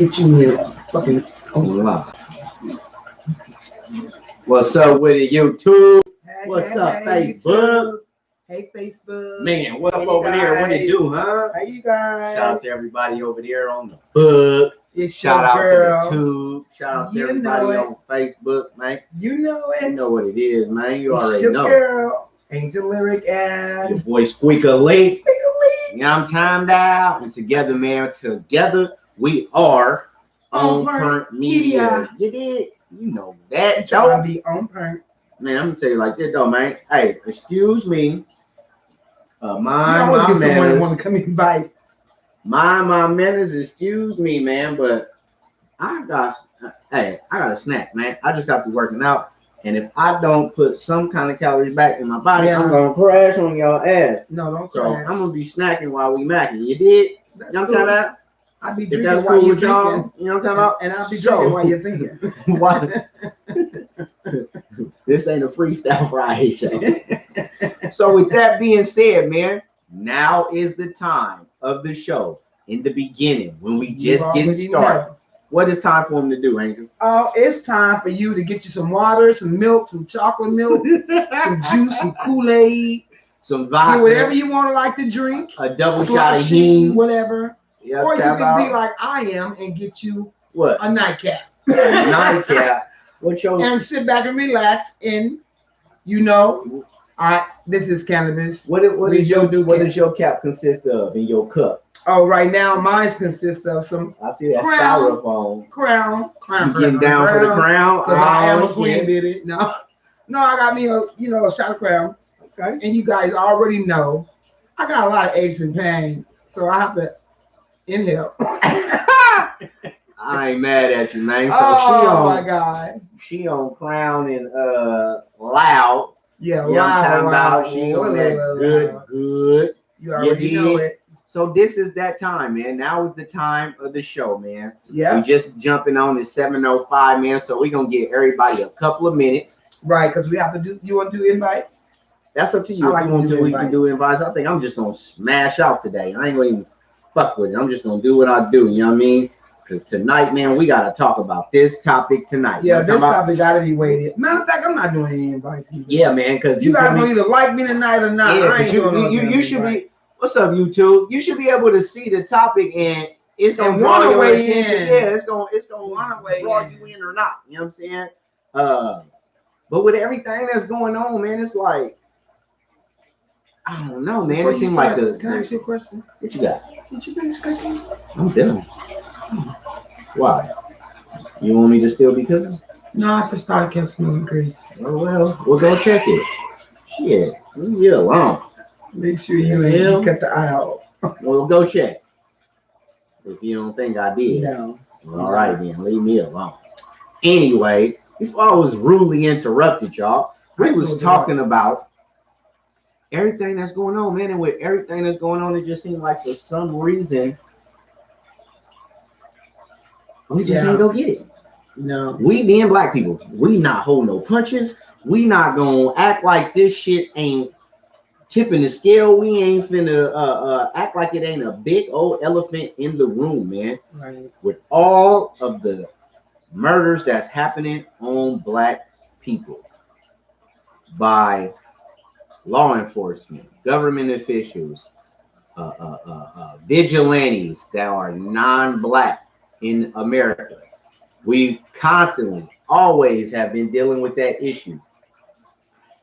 Get you here. Fucking. Oh, wow. What's up with it, YouTube? Hey, What's hey, up, hey, Facebook? YouTube. Hey, Facebook. Man, what's up Hey, you over there? What it guys. do, huh? Hey, you guys. Shout out to everybody over there on the book. It's Shout your out girl. to the tube. Shout out to You everybody know it. on Facebook, man. You know it. You know what it is, man. You It's already your know. girl, Angel Lyric and Your boy Squeaker Lee. Squiggly. Yeah, I'm timed out. And together, man, together we are on Perk Media. You did? You know that, Try Joe. to be on point. Man, I'm gonna tell you like this, though, man. Hey, excuse me. You always My get someone that manners. want to come invite. My manners. Excuse me, man, but I got a snack, man. I just got to working out, and if I don't put some kind of calories back in my body, Yeah. I'm gonna crash on y'all ass. No, don't So crash. I'm gonna be snacking while we macking. You did? That's You know what I'm cool. talking about? I be If drinking that's while cool you're with y'all, drinking. you know what I'm talking about? And I'll be So- drinking while you're thinking. Why? This ain't a freestyle Friday show. So with that being said, man, now is the time of the show in the beginning when we just getting already started. know. What is time for him to do, Angel? Oh, it's time for you to get you some water, some milk, some chocolate milk, some juice, some Kool-Aid, Some get vodka, whatever you want to like to drink, a double shot of slushy, heme. whatever. Yeah, Or you tap can be out. like I am and get you What? a nightcap. Nightcap. What your And sit back and relax and, this is cannabis. what does your cap consist of in your cup? Oh, right now mine consists of some I see that Crown. styrofoam. crown. You getting down for the crown? Because I am a Oh, queen, shit. did it. No, I got me a shot of crown. Okay. And you guys already know I got a lot of aches and pains, so I have to inhale. I ain't mad at you, man. So Oh my God. she on clown and loud. Yeah, You know what I'm talking loud. about? She on that good. You already know did. it. So this is that time, man. Now is the time of the show, man. We Yeah, just jumping on at 7:05, man. So we're gonna give everybody a couple of minutes. right. Because we have to do. You want to do invites? That's up to you. I If like you want to do to, we can do invites. I think I'm just gonna smash out today. I ain't gonna even fuck with it. I'm just gonna do what I do. You know what I mean? Because tonight, man, we gotta talk about this topic tonight. Yeah, You know what I'm this talking about? topic got to be weighted. Matter of fact, I'm not doing any invites either. Yeah, man. Because You guys gonna either like me tonight or not. Yeah, I 'cause ain't doing no you damn should be. invites. What's up, YouTube? You should be able to see the topic and it's gonna And draw wanna your weigh attention. in. Yeah, it's gonna Wanna weigh draw in. you in or not. You know what I'm saying? But with everything that's going on, man, it's like I don't know, man. Before It you seems like start, Can I ask you a question? what you got? Did you finish cooking? I'm done. Why? You want me to still be cooking? No, I just started catching smelling grease. Oh well, we'll go check it. Shit, leave me alone. Make sure you Yeah. ain't cut the eye off. We'll go check. If you don't think I did. No. All right, then leave me alone. Anyway, before I was rudely interrupted, y'all, we was talking about everything that's going on, man. And with everything that's going on, it just seemed like for some reason we just ain't gonna get it. No. We being black people, we not hold no punches. We not gonna act like this shit ain't tipping the scale. We ain't finna act like it ain't a big old elephant in the room, man. Right. With all of the murders that's happening on black people by law enforcement, government officials, vigilantes that are non-black in America. We constantly, always have been dealing with that issue.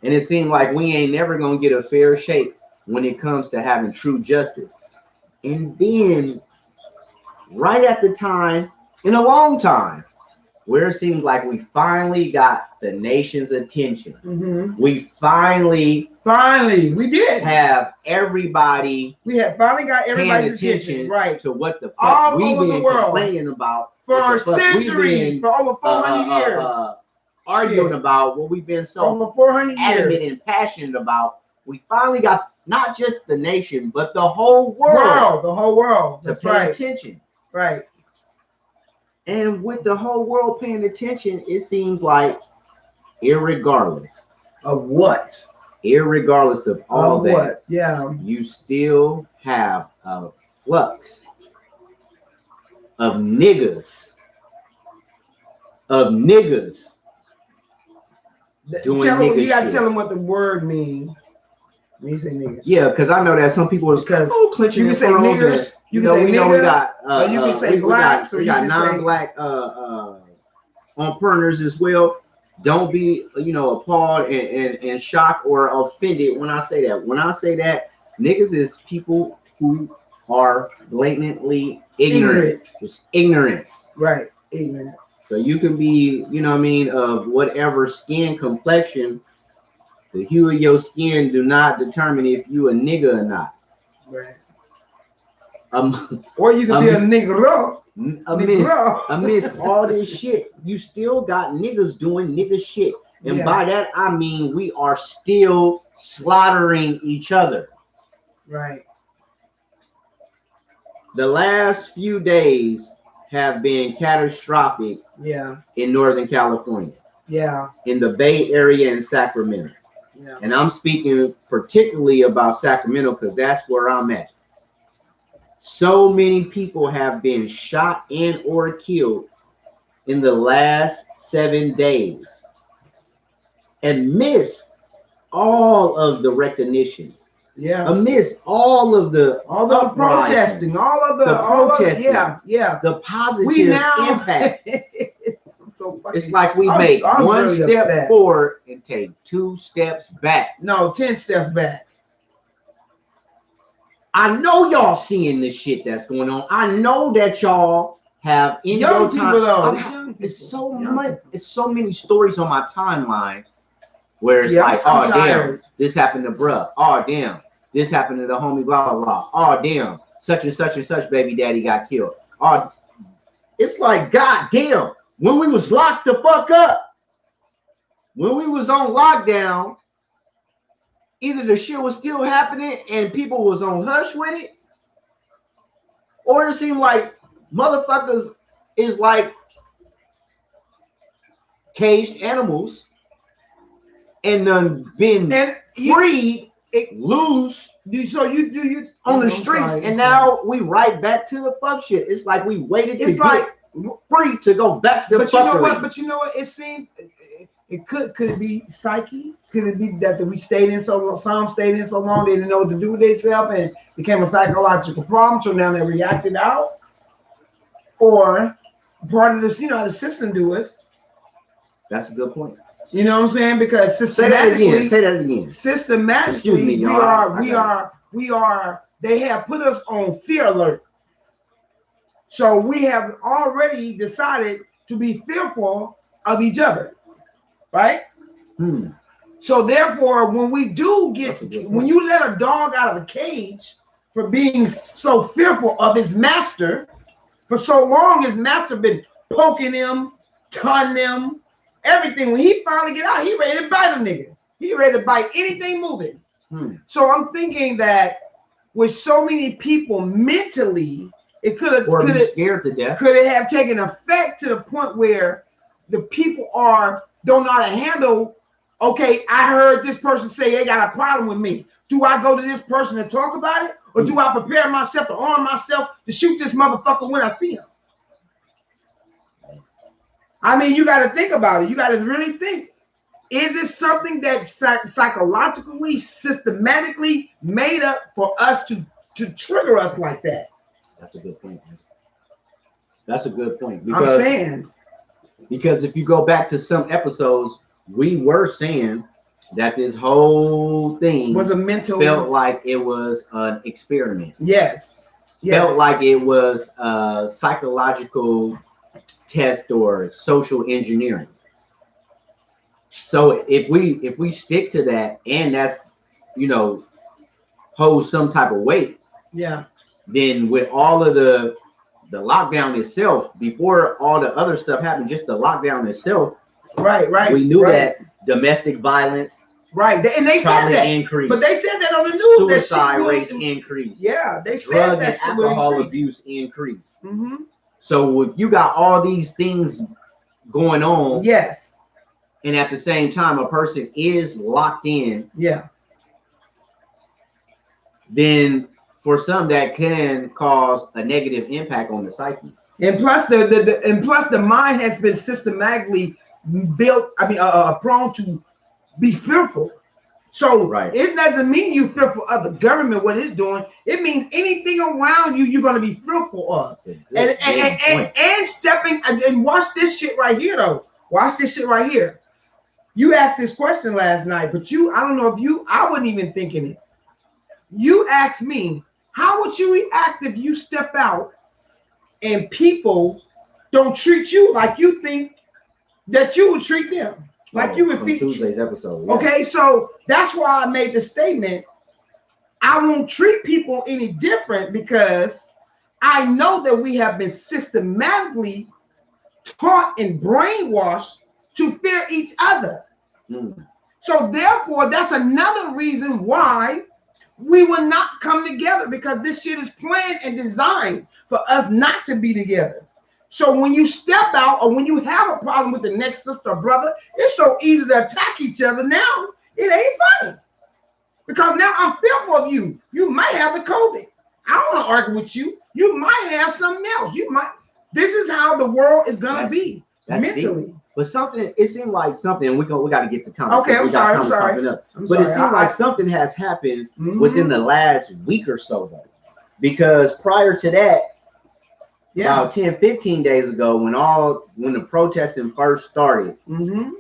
And it seemed like we ain't never gonna get a fair shake when it comes to having true justice. And then right at the time, in a long time, where it seems like we finally got the nation's attention. Mm-hmm. We finally we did. have everybody We have finally got paying everybody's attention right. to what the fuck All we've over the been world. complaining about For what the fuck we've centuries, been, for over 400 years. arguing Shit. about, what we've been so Over 400 adamant years. and passionate about. We finally got not just the nation, but the whole world The whole world. to That's pay right. attention. Right. And with the whole world paying attention, it seems like, irregardless Of what? Irregardless of all Of that, what? Yeah. you still have a flux of niggas doing nigga You gotta shit. tell them what the word means when you say niggas. Yeah, because I know that some people is Because clenching you can their say pearls niggers, and, you we can say know we nigga, got or you can say blacks, or we you got can say- non-black on partners as well. Don't be appalled and shocked or offended when I say that. When I say that, niggas is people who are blatantly ignorant. It's ignorance. Right, ignorance. So you can be, of whatever skin complexion. The hue of your skin do not determine if you a nigga or not. Right. Or you can be a nigga. Amidst all this shit, you still got niggas doing nigga shit. And by that, I mean we are still slaughtering each other. Right. The last few days have been catastrophic in Northern California. Yeah. In the Bay Area and Sacramento. Yeah. And I'm speaking particularly about Sacramento because that's where I'm at. So many people have been shot and or killed in the last 7 days and missed all of the recognition. Yeah. Amidst all of the protesting, the positive impact. So it's like we make one really step forward and take 2 steps back. No, 10 steps back. I know y'all seeing this shit that's going on. I know that y'all have in young your people time. It's so much. It's so many stories on my timeline where it's like, oh damn, this happened to bruh. Oh damn, this happened to the homie. Blah blah blah. Oh damn, such and such baby daddy got killed. Oh, it's like god damn. When we was locked the fuck up, when we was on lockdown, either the shit was still happening and people was on hush with it, or it seemed like motherfuckers is like caged animals and then been freed, loose. So you do you on the streets, and now we right back to the fuck shit. It's like we waited to get free to go back to fuckery. But you know what? It seems it could it be psyche? Could it be that we stayed in so long? Some stayed in so long they didn't know what to do with themselves and became a psychological problem. So now they reacted out, or part of this, the system do us. That's a good point. You know what I'm saying? Because systematically, say that again. Systematically, we are. They have put us on fear alert. So we have already decided to be fearful of each other, right? So therefore, when we do when you let a dog out of a cage for being so fearful of his master, for so long his master been poking him, taunting him, everything. When he finally get out, he ready to bite a nigga. He ready to bite anything moving. So I'm thinking that with so many people mentally, it could have scared to death. Could it have taken effect to the point where the people don't know how to handle? Okay, I heard this person say they got a problem with me. Do I go to this person and talk about it, or do I prepare myself to arm myself to shoot this motherfucker when I see him? I mean, you got to think about it. You got to really think. Is it something that psychologically, systematically made up for us to trigger us like that? That's a good point. That's a good point. Because if you go back to some episodes, we were saying that this whole thing was a mental, felt like it was an experiment. Yes. Felt like it was a psychological test or social engineering. So if we stick to that, and that's holds some type of weight, then with all of the lockdown itself, before all the other stuff happened, just the lockdown itself, we knew that domestic violence, and they said that increased, but they said that on the news. Suicide rates increased. Yeah, they said drug that and alcohol abuse increased. Mm-hmm. So if you got all these things going on, yes, and at the same time a person is locked in, then for some that can cause a negative impact on the psyche. And plus the mind has been systematically built. I mean, prone to be fearful. So it doesn't mean you fearful of the government, what it's doing. It means anything around you, you're going to be fearful of. And stepping, and watch this shit right here, though. Watch this shit right here. You asked this question last night, but I don't know if I wasn't even thinking it. You asked me, how would you react if you step out and people don't treat you like you think that you would treat them? Like you would feed Tuesday's episode. Yeah. Okay, so that's why I made the statement. I won't treat people any different because I know that we have been systematically taught and brainwashed to fear each other. So therefore, that's another reason why we will not come together, because this shit is planned and designed for us not to be together. So when you step out, or when you have a problem with the next sister or brother, it's so easy to attack each other now. It ain't funny. Because now I'm fearful of you. You might have the COVID. I don't want to argue with you. You might have something else. You might. This is how the world is gonna be mentally. Deep. But something, it seemed like something. We got to get to comments. Okay, I'm sorry. But it seemed like something has happened within the last week or so, though, because prior to that. Yeah, about 10, 15 days ago, when the protesting first started, you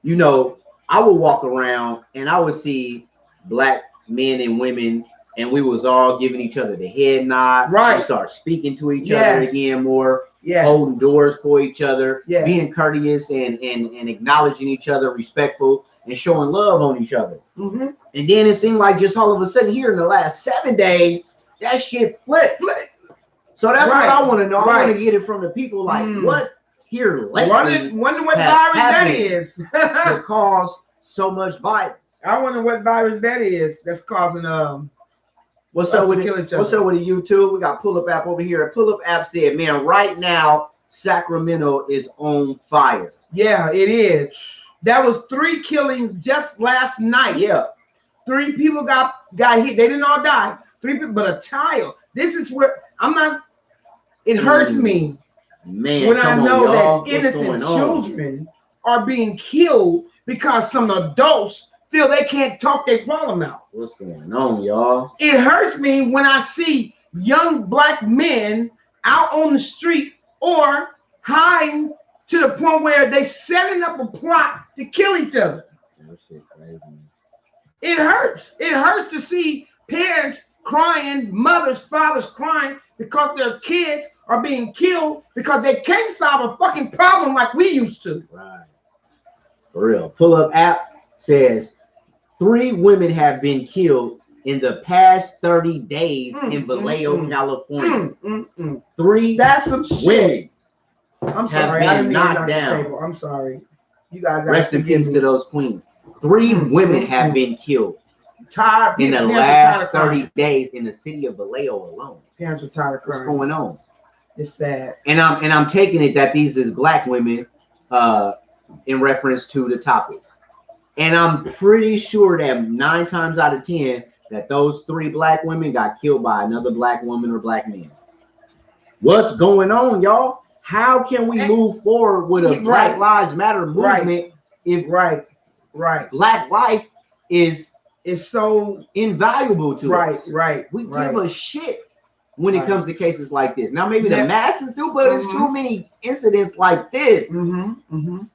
know, I would walk around and I would see black men and women, and we was all giving each other the head nod. We start speaking to each other again more, holding doors for each other, being courteous and acknowledging each other, respectful, and showing love on each other. And then it seemed like just all of a sudden here in the last 7 days, that shit flipped. So that's what I want to know. I want to get it from the people, like what here lately. Wonder what virus that is to cause so much violence. I wonder what virus that is that's causing What's up with the YouTube? We got Pull Up App over here. Pull Up App said, "Man, right now Sacramento is on fire." Yeah, it is. That was 3 killings just last night. Yeah, 3 people got hit. They didn't all die. 3 people, but a child. This is where I'm not. It hurts me, man, when I know that innocent children are being killed because some adults feel they can't talk their problem out. What's going on, y'all? It hurts me when I see young black men out on the street or hiding to the point where they setting up a plot to kill each other. That shit crazy. It hurts. It hurts to see parents crying, mothers, fathers crying because their kids are being killed because they can't solve a fucking problem like we used to. Right. For real. Pull Up App says 3 women have been killed in the past 30 days in Vallejo, California. 3 That's some shit. Women I'm sorry, I didn't knock down. I'm sorry. You guys rest in peace to those queens. 3 women have been killed in the last 30 days in the city of Vallejo alone. Parents are tired of crying. What's going on? It's sad. And I'm taking it that these is black women in reference to the topic. And I'm pretty sure that 9 times out of 10 that those 3 black women got killed by another black woman or black man. What's going on, y'all? How can we move forward with a Black Lives Matter movement if black life is so invaluable to us? We give a shit when it comes to cases like this. Now maybe the masses do, but it's too many incidents like this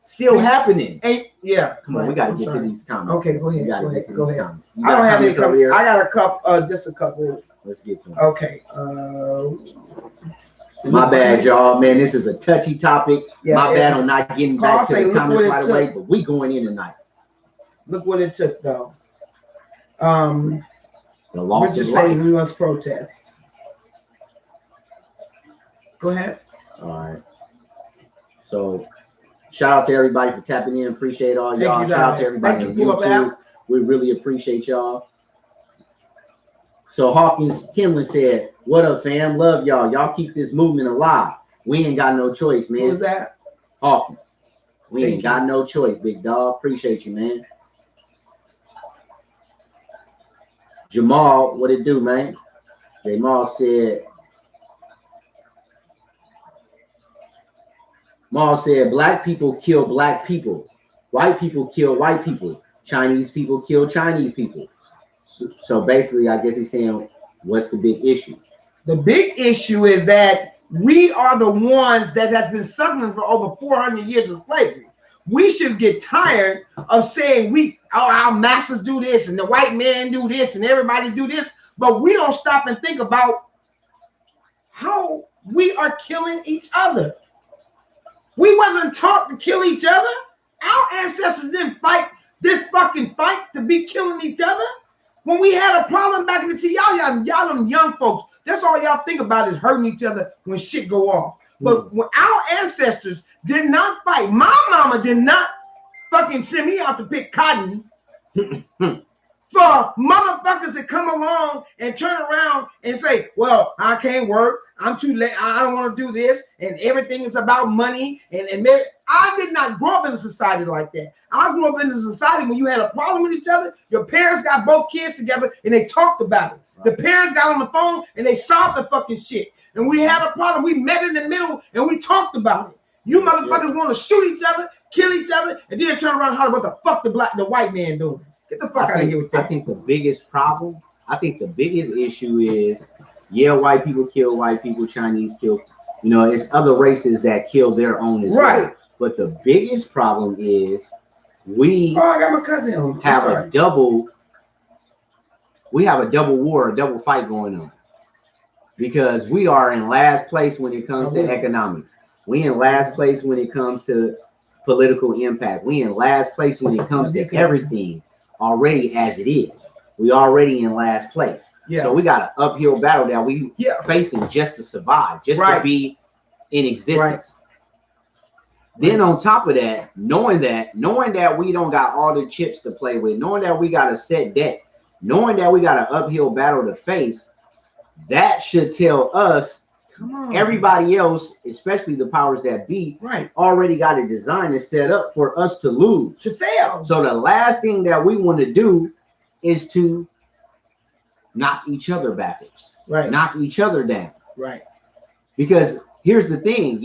still happening. Come on, we gotta get to these comments. Okay, go ahead. Go ahead. I don't have any comments. I got a couple, just a couple. Let's get to them. Okay. My bad, y'all. Man, this is a touchy topic. My bad on not getting back to the comments right away, but we going in tonight. Look what it took, though. The loss of life. Saying we must protest. Go ahead. All right. So, shout out to everybody for tapping in. Appreciate all y'all. Shout out to everybody on YouTube. We really appreciate y'all. So Hawkins Kimlin said, "What up, fam? Love y'all. Y'all keep this movement alive. We ain't got no choice, man." Who was that? Hawkins. We ain't got no choice, big dog. Appreciate you, man. Jamal, what it do, man? Jamal said, Maul said, black people kill black people. White people kill white people. Chinese people kill Chinese people. So basically, I guess he's saying, what's the big issue? The big issue is that we are the ones that has been suffering for over 400 years of slavery. We should get tired of saying our masters do this and the white man do this and everybody do this, but we don't stop and think about how we are killing each other. We wasn't taught to kill each other. Our ancestors didn't fight this fucking fight to be killing each other. When we had a problem back in the day, y'all them young folks, that's all y'all think about is hurting each other when shit go off. But when our ancestors did not fight, my mama did not fucking send me out to pick cotton for motherfuckers to come along and turn around and say, well, I can't work. I'm too late. I don't want to do this. And everything is about money. And I did not grow up in a society like that. I grew up in a society when you had a problem with each other, your parents got both kids together and they talked about it. Right. The parents got on the phone and they solved the fucking shit. And we had a problem. We met in the middle and we talked about it. You motherfuckers want to shoot each other, kill each other, and then turn around and holler, what the fuck the white man doing? Get the fuck out of here with that. I think the biggest problem, the biggest issue is, yeah, white people kill white people, Chinese kill, it's other races that kill their own as well. But the biggest problem is we I got my cousin. have a double war, a double fight going on. Because we are in last place when it comes to economics. We in last place when it comes to political impact. We in last place when it comes to everything already as it is. We already in last place. So we got an uphill battle that we facing just to survive, just to be in existence. Then on top of that, knowing that we don't got all the chips to play with, knowing that we got a set debt, knowing that we got an uphill battle to face, that should tell us everybody else, especially the powers that be, already got a design and set up for us to lose, to fail. So the last thing that we want to do is to knock each other backwards, knock each other down, because here's the thing,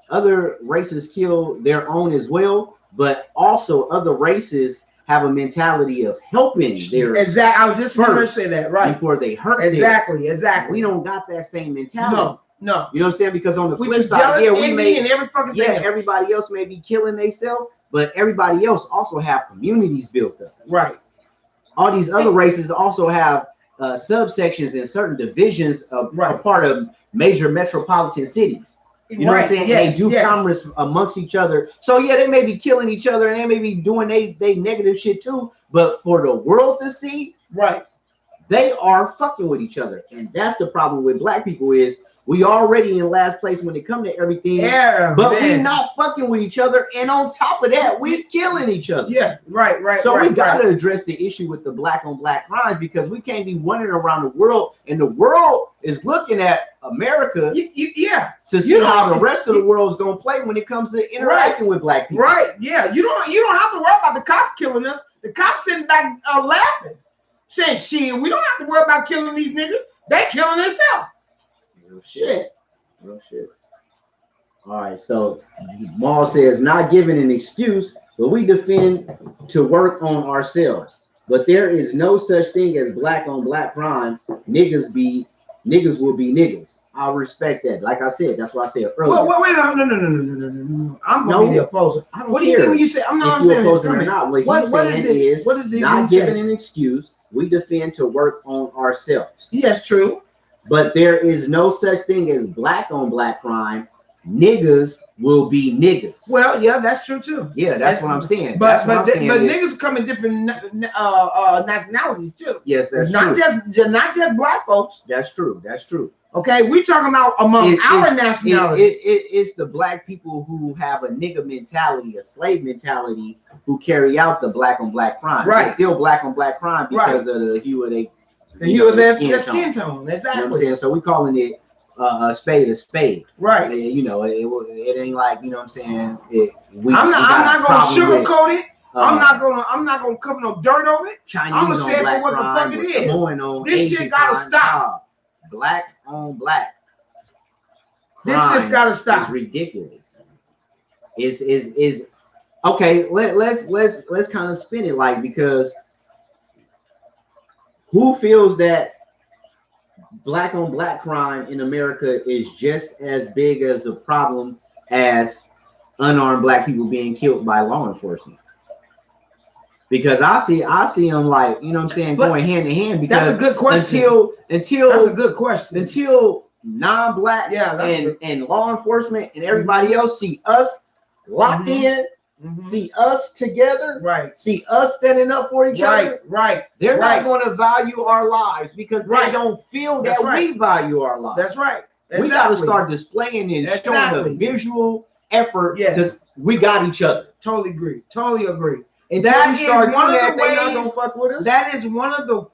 other races kill their own as well, but also other races have a mentality of helping their I was just going to say that before they hurt exactly. We don't got that same mentality. No. You know what I'm saying? Because on the flip side, we may and every fucking thing. Everybody else may be killing themselves, but everybody else also have communities built up. All these other races also have subsections and certain divisions of a part of major metropolitan cities. You know what I'm saying? They do commerce amongst each other. So yeah, they may be killing each other and they may be doing they negative shit too. But for the world to see, they are fucking with each other. And that's the problem with black people is we already in last place when it comes to everything. But we not fucking with each other. And on top of that, we killing each other. So we gotta address the issue with the black on black crimes, because we can't be wandering around the world and the world is looking at America to see how the rest of the world is gonna play when it comes to interacting with black people. You don't have to worry about the cops killing us. The cops sitting back laughing, saying, shit, we don't have to worry about killing these niggas. They killing themselves. Real shit. All right, so Maul says, not giving an excuse, but we defend to work on ourselves. But there is no such thing as black on black crime. Niggas will be niggas. I respect that. Like I said, that's what I said earlier. Wait, no. I'm gonna be the opposer. What do you mean when you say I'm saying opposing or not? What is it? Not giving an excuse. We defend to work on ourselves. Yes, true. But there is no such thing as black on black crime. Niggas will be niggas. Well, yeah, that's true too. Yeah, that's what I'm saying. But niggas come in different nationalities too. Yes, that's not true. not just black folks. That's true. Okay, we talking about among our nationality. It's the black people who have a nigga mentality, a slave mentality, who carry out the black on black crime. It's still black on black crime because of the hue of their skin tone. Exactly. You know what I'm saying? So we calling it a spade. It ain't like, you know what I'm saying. I'm not gonna sugarcoat it. I'm not gonna cover no dirt over it. I'm gonna say it for what the fuck it is. This shit gotta stop. Black on black. This shit's gotta stop. It's ridiculous. is okay. Let's kind of spin it like, because who feels that black on black crime in America is just as big as a problem as unarmed black people being killed by law enforcement? Because I see them, like, you know what I'm saying, going hand in hand. Because that's a good question. Until that's a good question. Until non-blacks and law enforcement and everybody else see us locked in, see us together, see us standing up for each other, they're not going to value our lives, because they don't feel that we value our lives. That's right. We got to start displaying and showing a visual effort to we got each other. Totally agree. Totally agree. And that is one of the ways. Not gonna fuck with us. That is one of the.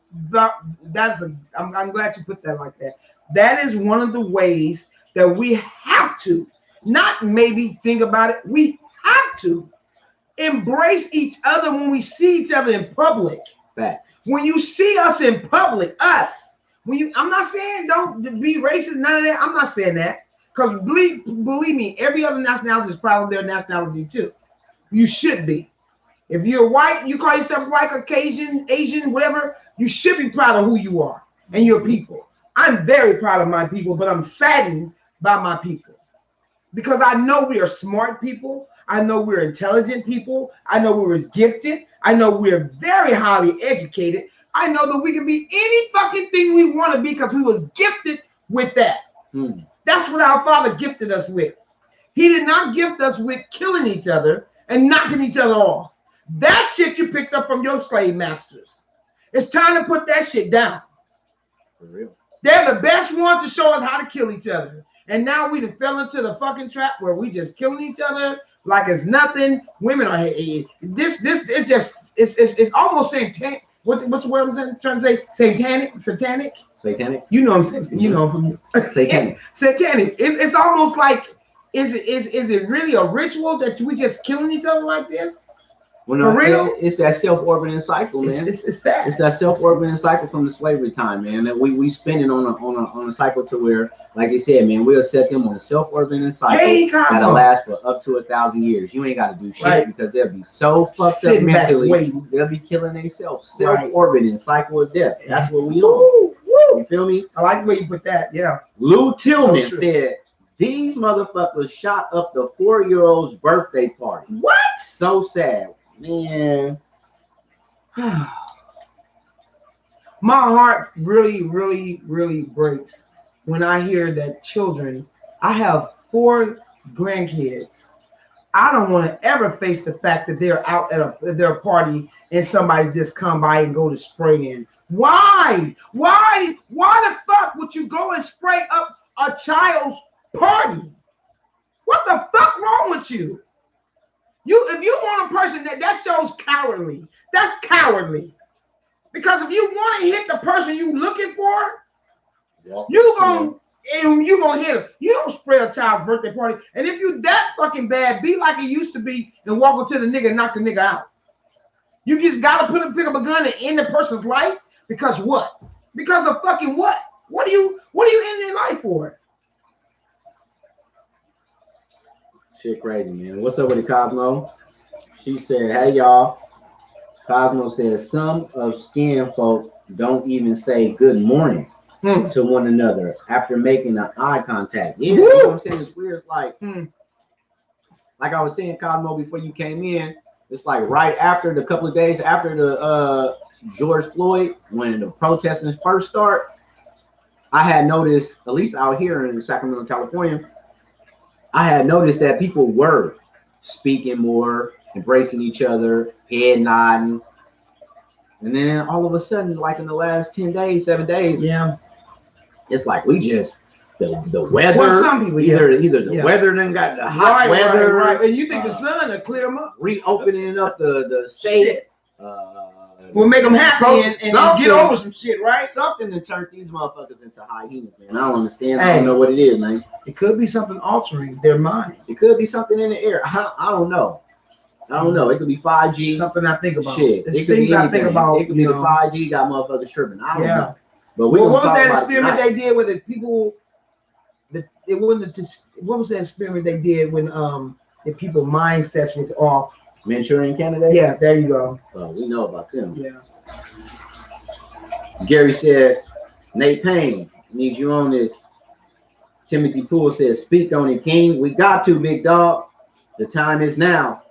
I'm glad you put that like that. That is one of the ways that we have to, not maybe think about it. We have to embrace each other when we see each other in public. Facts. When you see us in public, us. I'm not saying don't be racist. None of that. I'm not saying that, because believe me, every other nationality is proud of their nationality too. You should be. If you're white, you call yourself white, Caucasian, Asian, whatever, you should be proud of who you are and your people. I'm very proud of my people, but I'm saddened by my people, because I know we are smart people. I know we're intelligent people. I know we're gifted. I know we're very highly educated. I know that we can be any fucking thing we want to be, because we was gifted with that. That's what our Father gifted us with. He did not gift us with killing each other and knocking each other off. That shit you picked up from your slave masters. It's time to put that shit down. For real. They're the best ones to show us how to kill each other. And now we fell into the fucking trap where we just killing each other like it's nothing. Women are this is just it's almost satanic. What's the word I'm trying to say? Satanic. You know what I'm saying? You know, satanic. Satanic. It's almost like, is it really a ritual that we just killing each other like this? Well, no, for real? It's that self-orbiting cycle, man. It's that. It's that self-orbiting cycle from the slavery time, man. That we spinning on a cycle to where, like you said, man, we'll set them on a self-orbiting cycle that'll last for up to 1,000 years. You ain't got to do shit, because they'll be so fucked up mentally. They'll be killing themselves. Self-orbiting cycle of death. That's what we on. You feel me? I like the way you put that. Yeah. Lou Tillman said, these motherfuckers shot up the 4-year-old's birthday party. What? So sad. Man, my heart really, really, really breaks when I hear that children. I have 4 grandkids. I don't want to ever face the fact that they're out at their party and somebody just come by and go to spray in. Why the fuck would you go and spray up a child's party? What the fuck wrong with you? If you want a person that shows cowardly, that's cowardly. Because if you want to hit the person you looking for, you gonna hit them. You don't spray a child's birthday party. And if you that fucking bad, be like it used to be and walk up to the nigga and knock the nigga out. You just gotta pick up a gun and end the person's life. Because what? Because of fucking what? What are you ending their life for? Shit crazy, man. What's up with the Cosmo? She said, hey, y'all. Cosmo says, some of skin folk don't even say good morning to one another after making an eye contact. Yeah, you know what I'm saying? It's weird. Like I was saying, Cosmo, before you came in, it's like right after the couple of days after the George Floyd, when the protesting first start, I had noticed, at least out here in Sacramento, California, I had noticed that people were speaking more, embracing each other, head nodding. And then all of a sudden, like in the last 7 days, it's like we just the weather. Well, some people either the weather then got the hot weather. Right. And you think the sun will clear them up? Reopening up the state. We'll make them happy and get over some shit, right? Something to turn these motherfuckers into hyenas, man. I don't understand. I don't know what it is, man. It could be something altering their mind. It could be something in the air. I don't know. It could be 5G. Something I think about. Shit. It's things I think about. It could be the 5G got motherfuckers tripping. I don't know. But what was that experiment they did with the people? What was that experiment they did when the people mindsets was off. Manchurian candidates? Yeah, there you go. Well, we know about them. Yeah. Gary said, Nate Payne needs you on this. Timothy Poole says, speak on it, King. We got to, big dog. The time is now.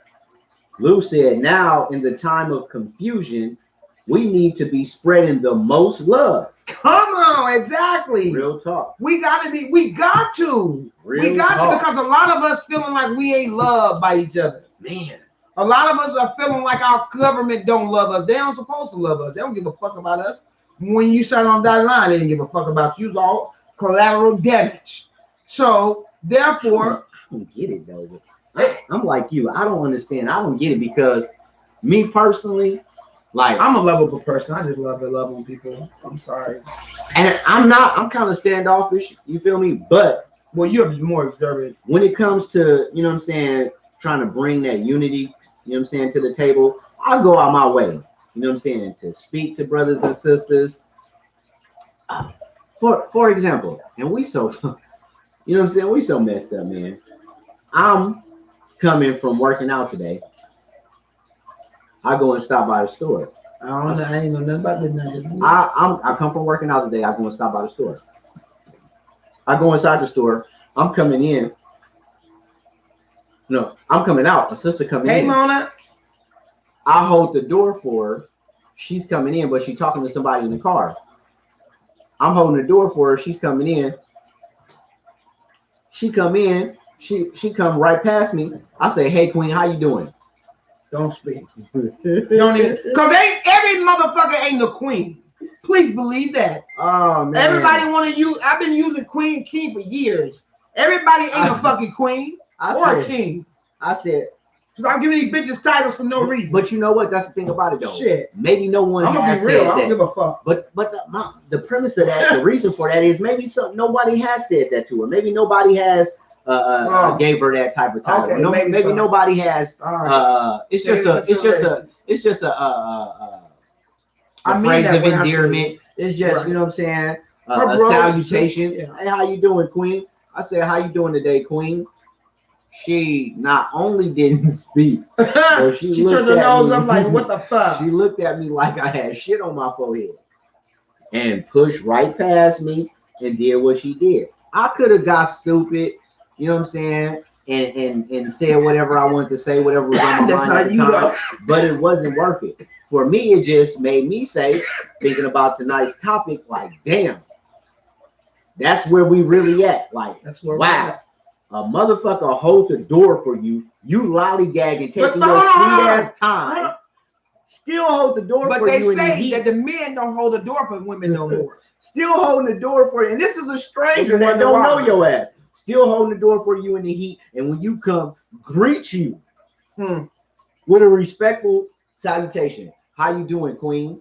Lou said, now in the time of confusion, we need to be spreading the most love. Come on, exactly. Real talk. We got to. We got to because a lot of us feeling like we ain't loved by each other. Man. A lot of us are feeling like our government don't love us. They don't supposed to love us. They don't give a fuck about us. When you sign on that line, they didn't give a fuck about you. It's all collateral damage. So therefore, I don't get it though. I'm like you. I don't understand. I don't get it because me personally, like I'm a lovable person. I just love on people. I'm sorry. And I'm kind of standoffish. You feel me? But well, you're more observant. When it comes to, you know what I'm saying, trying to bring that unity, you know what I'm saying, to the table, I'll go out my way, you know what I'm saying, to speak to brothers and sisters. For example, and we so, you know what I'm saying, we so messed up, man. I'm coming from working out today. I go and stop by the store. I ain't know nothing about this. I come from working out today. I go and stop by the store. I go inside the store. I'm coming in. No, I'm coming out. A sister coming in. Hey, Mona. I hold the door for her. She's coming in, but she's talking to somebody in the car. I'm holding the door for her. She's coming in. She come in. She come right past me. I say, "Hey, Queen, how you doing?" Don't speak. Don't even. Because every motherfucker ain't a queen. Please believe that. Oh, man. Everybody want to use. I've been using Queen King for years. Everybody ain't a fucking queen or a king. I said. Because I'm giving these bitches titles for no reason. But you know what? That's the thing about it, though. Shit. Maybe no one has said that. I don't give a fuck. But the premise of that, the reason for that is maybe nobody has said that to her. Maybe nobody has gave her that type of title. Okay, no, maybe nobody has. Right. It's just a phrase of endearment. It's just right. You know what I'm saying. A salutation. Yeah. Hey, how you doing, Queen? I said, how you doing today, Queen? She not only didn't speak, but she turned her nose up like, what the fuck? She looked at me like I had shit on my forehead and pushed right past me and did what she did. I could have got stupid, you know what I'm saying, and said whatever I wanted to say, whatever was on my mind at the time, but it wasn't worth it. For me, it just made me say, thinking about tonight's topic, like, damn, that's where we really at. Like, that's where wow. A motherfucker hold the door for you. You lollygagging, taking your sweet ass time. Still hold the door for you. But they say that the men don't hold the door for women no more. Still holding the door for you. And this is a stranger that don't know your ass. Still holding the door for you in the heat. And when you come, greet you with a respectful salutation. How you doing, Queen?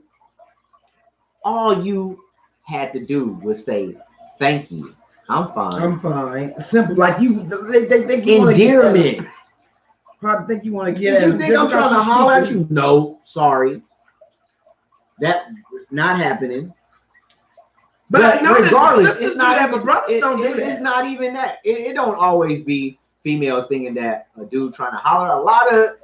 All you had to do was say, thank you. I'm fine. I'm fine. Simple, like you. They think you endearment. Probably think you want to get. You think I'm trying to holler at you? No, sorry. That not happening. But regardless, it's not even. It's not even that. It don't always be females thinking that a dude trying to holler.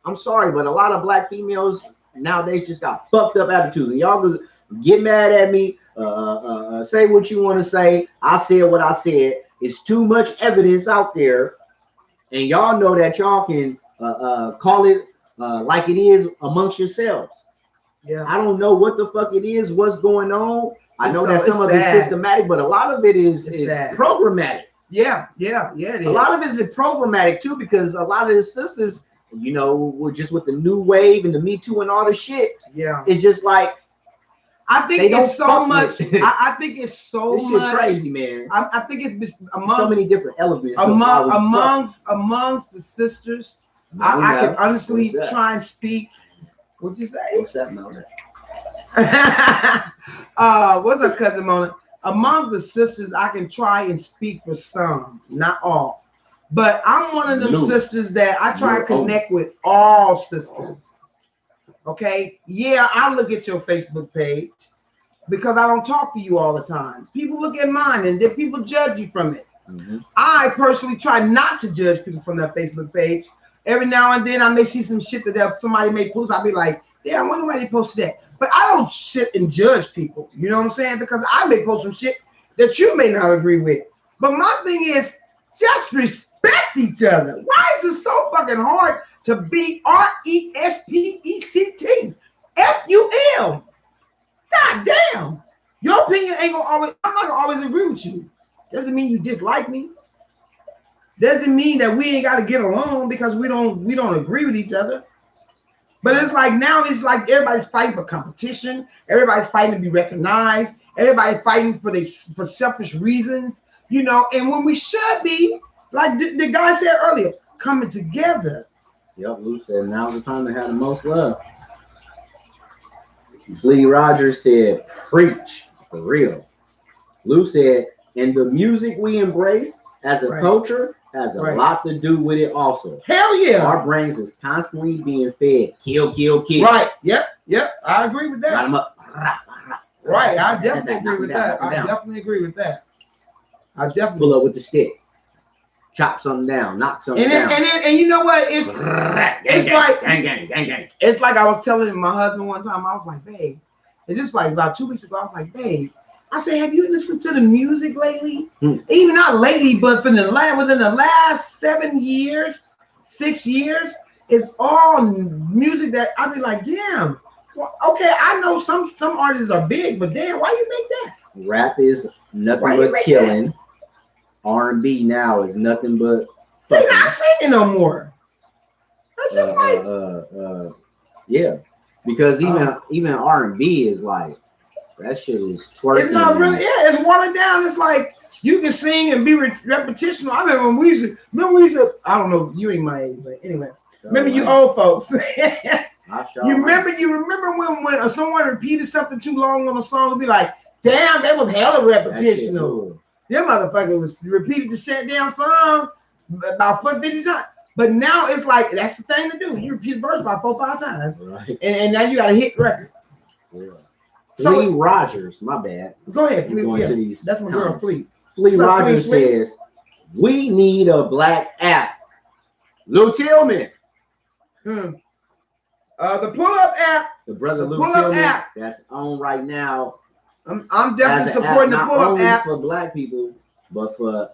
I'm sorry, but a lot of black females nowadays just got fucked up attitudes. And y'all get mad at me. Say what you want to say. I said what I said. It's too much evidence out there, and y'all know that y'all can call it like it is amongst yourselves. Yeah, I don't know what the fuck it is. What's going on? I know that some of it's systematic, but a lot of it is programmatic. Yeah, it is. A lot of it is programmatic too, because a lot of the sisters, you know, we're just with the new wave and the Me Too and all the shit. Yeah, it's just like. I think it's so much. I think it's so this much. Shit crazy, man. I think it's among so many different elements. Amongst the sisters, I can honestly try and speak. What'd you say? What's that, Mona? What's up, cousin Mona? Among the sisters, I can try and speak for some, not all. But I'm one of them sisters that I try to connect with all sisters. Okay, yeah, I look at your Facebook page because I don't talk to you all the time. People look at mine and then people judge you from it. I personally try not to judge people from their Facebook page. Every now and then I may see some shit that somebody may post. I'll be like, yeah, I wonder why they posted that. But I don't sit and judge people. You know what I'm saying? Because I may post some shit that you may not agree with. But my thing is, just respect each other. Why is it so fucking hard to be RESPECT? FUL? God damn. Your opinion ain't gonna always, I'm not gonna always agree with you. Doesn't mean you dislike me. Doesn't mean that we ain't gotta get along because we don't agree with each other. But it's like now it's like everybody's fighting for competition, everybody's fighting to be recognized, everybody's fighting for selfish reasons, you know, and when we should be, like the guy said earlier, coming together. Yep, Lou said now's the time to have the most love. Lee Rogers said, preach, for real. Lou said, and the music we embrace as a culture has a lot to do with it also. Hell yeah. Our brains is constantly being fed, kill, kill, kill. Right, yep, I agree with that. Got 'em up. Right, I definitely agree with that. I definitely agree with that. I definitely pull up with the stick. Chop something down, knock something down. And you know what? It's like gang. It's like I was telling my husband one time. I was like, babe, and just like about 2 weeks ago, I was like, babe, I said, have you listened to the music lately? Even not lately, but within the last 7 years, 6 years, it's all music that I be like, damn. Well, okay, I know some artists are big, but damn, why you make that? Rap is nothing but killing. R&B now is nothing but they're not singing no more. That's just like yeah, because even R&B is like that shit is twerking. It's not really, it's watered down. It's like you can sing and be repetitional. I remember when we used to, I don't know, you ain't my age, but anyway, remember you old folks. You remember when someone repeated something too long on a song and be like, damn, that was hella repetitional. Them motherfucker was repeated the set down song about 50 times. But now it's like that's the thing to do. You repeat the verse about 4 or 5 times. Right. And now you got a hit record. Yeah. So, Fleet Rogers, my bad. Go ahead, Fleet. That's my girl, Fleet. Fleet Rogers says, we need a black app. Lou Tillman. The pull-up app. The brother Lou Tillman app that's on right now. I'm definitely supporting the pull-up app for black people, but for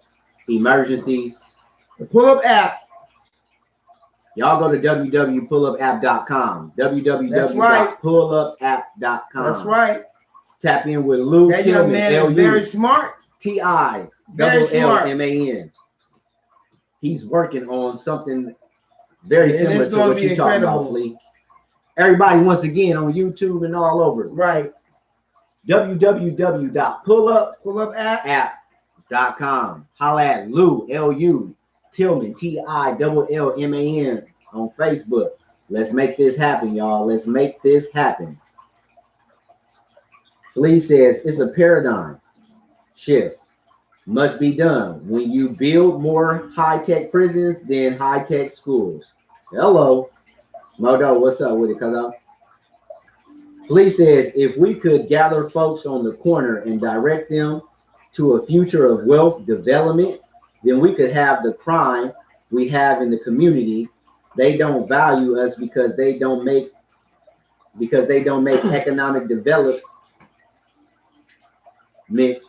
emergencies. The pull-up app. Y'all go to www.pullupapp.com. www.pullupapp.com. That's right. Tap in with Lou Tillman. That young man is very smart. TILLMAN. He's working on something very similar to what you're talking about, Lee. Everybody, once again, on YouTube and all over. Right. www.pullupapp.com. Holla at Lou, L-U, Tillman, TILLMAN on Facebook. Let's make this happen, y'all. Let's make this happen. Lee says it's a paradigm shift. Must be done. When you build more high-tech prisons than high-tech schools. Hello. Modo, what's up with it, cuz? Police says if we could gather folks on the corner and direct them to a future of wealth development, then we could have the crime we have in the community. They don't value us because they don't make economic development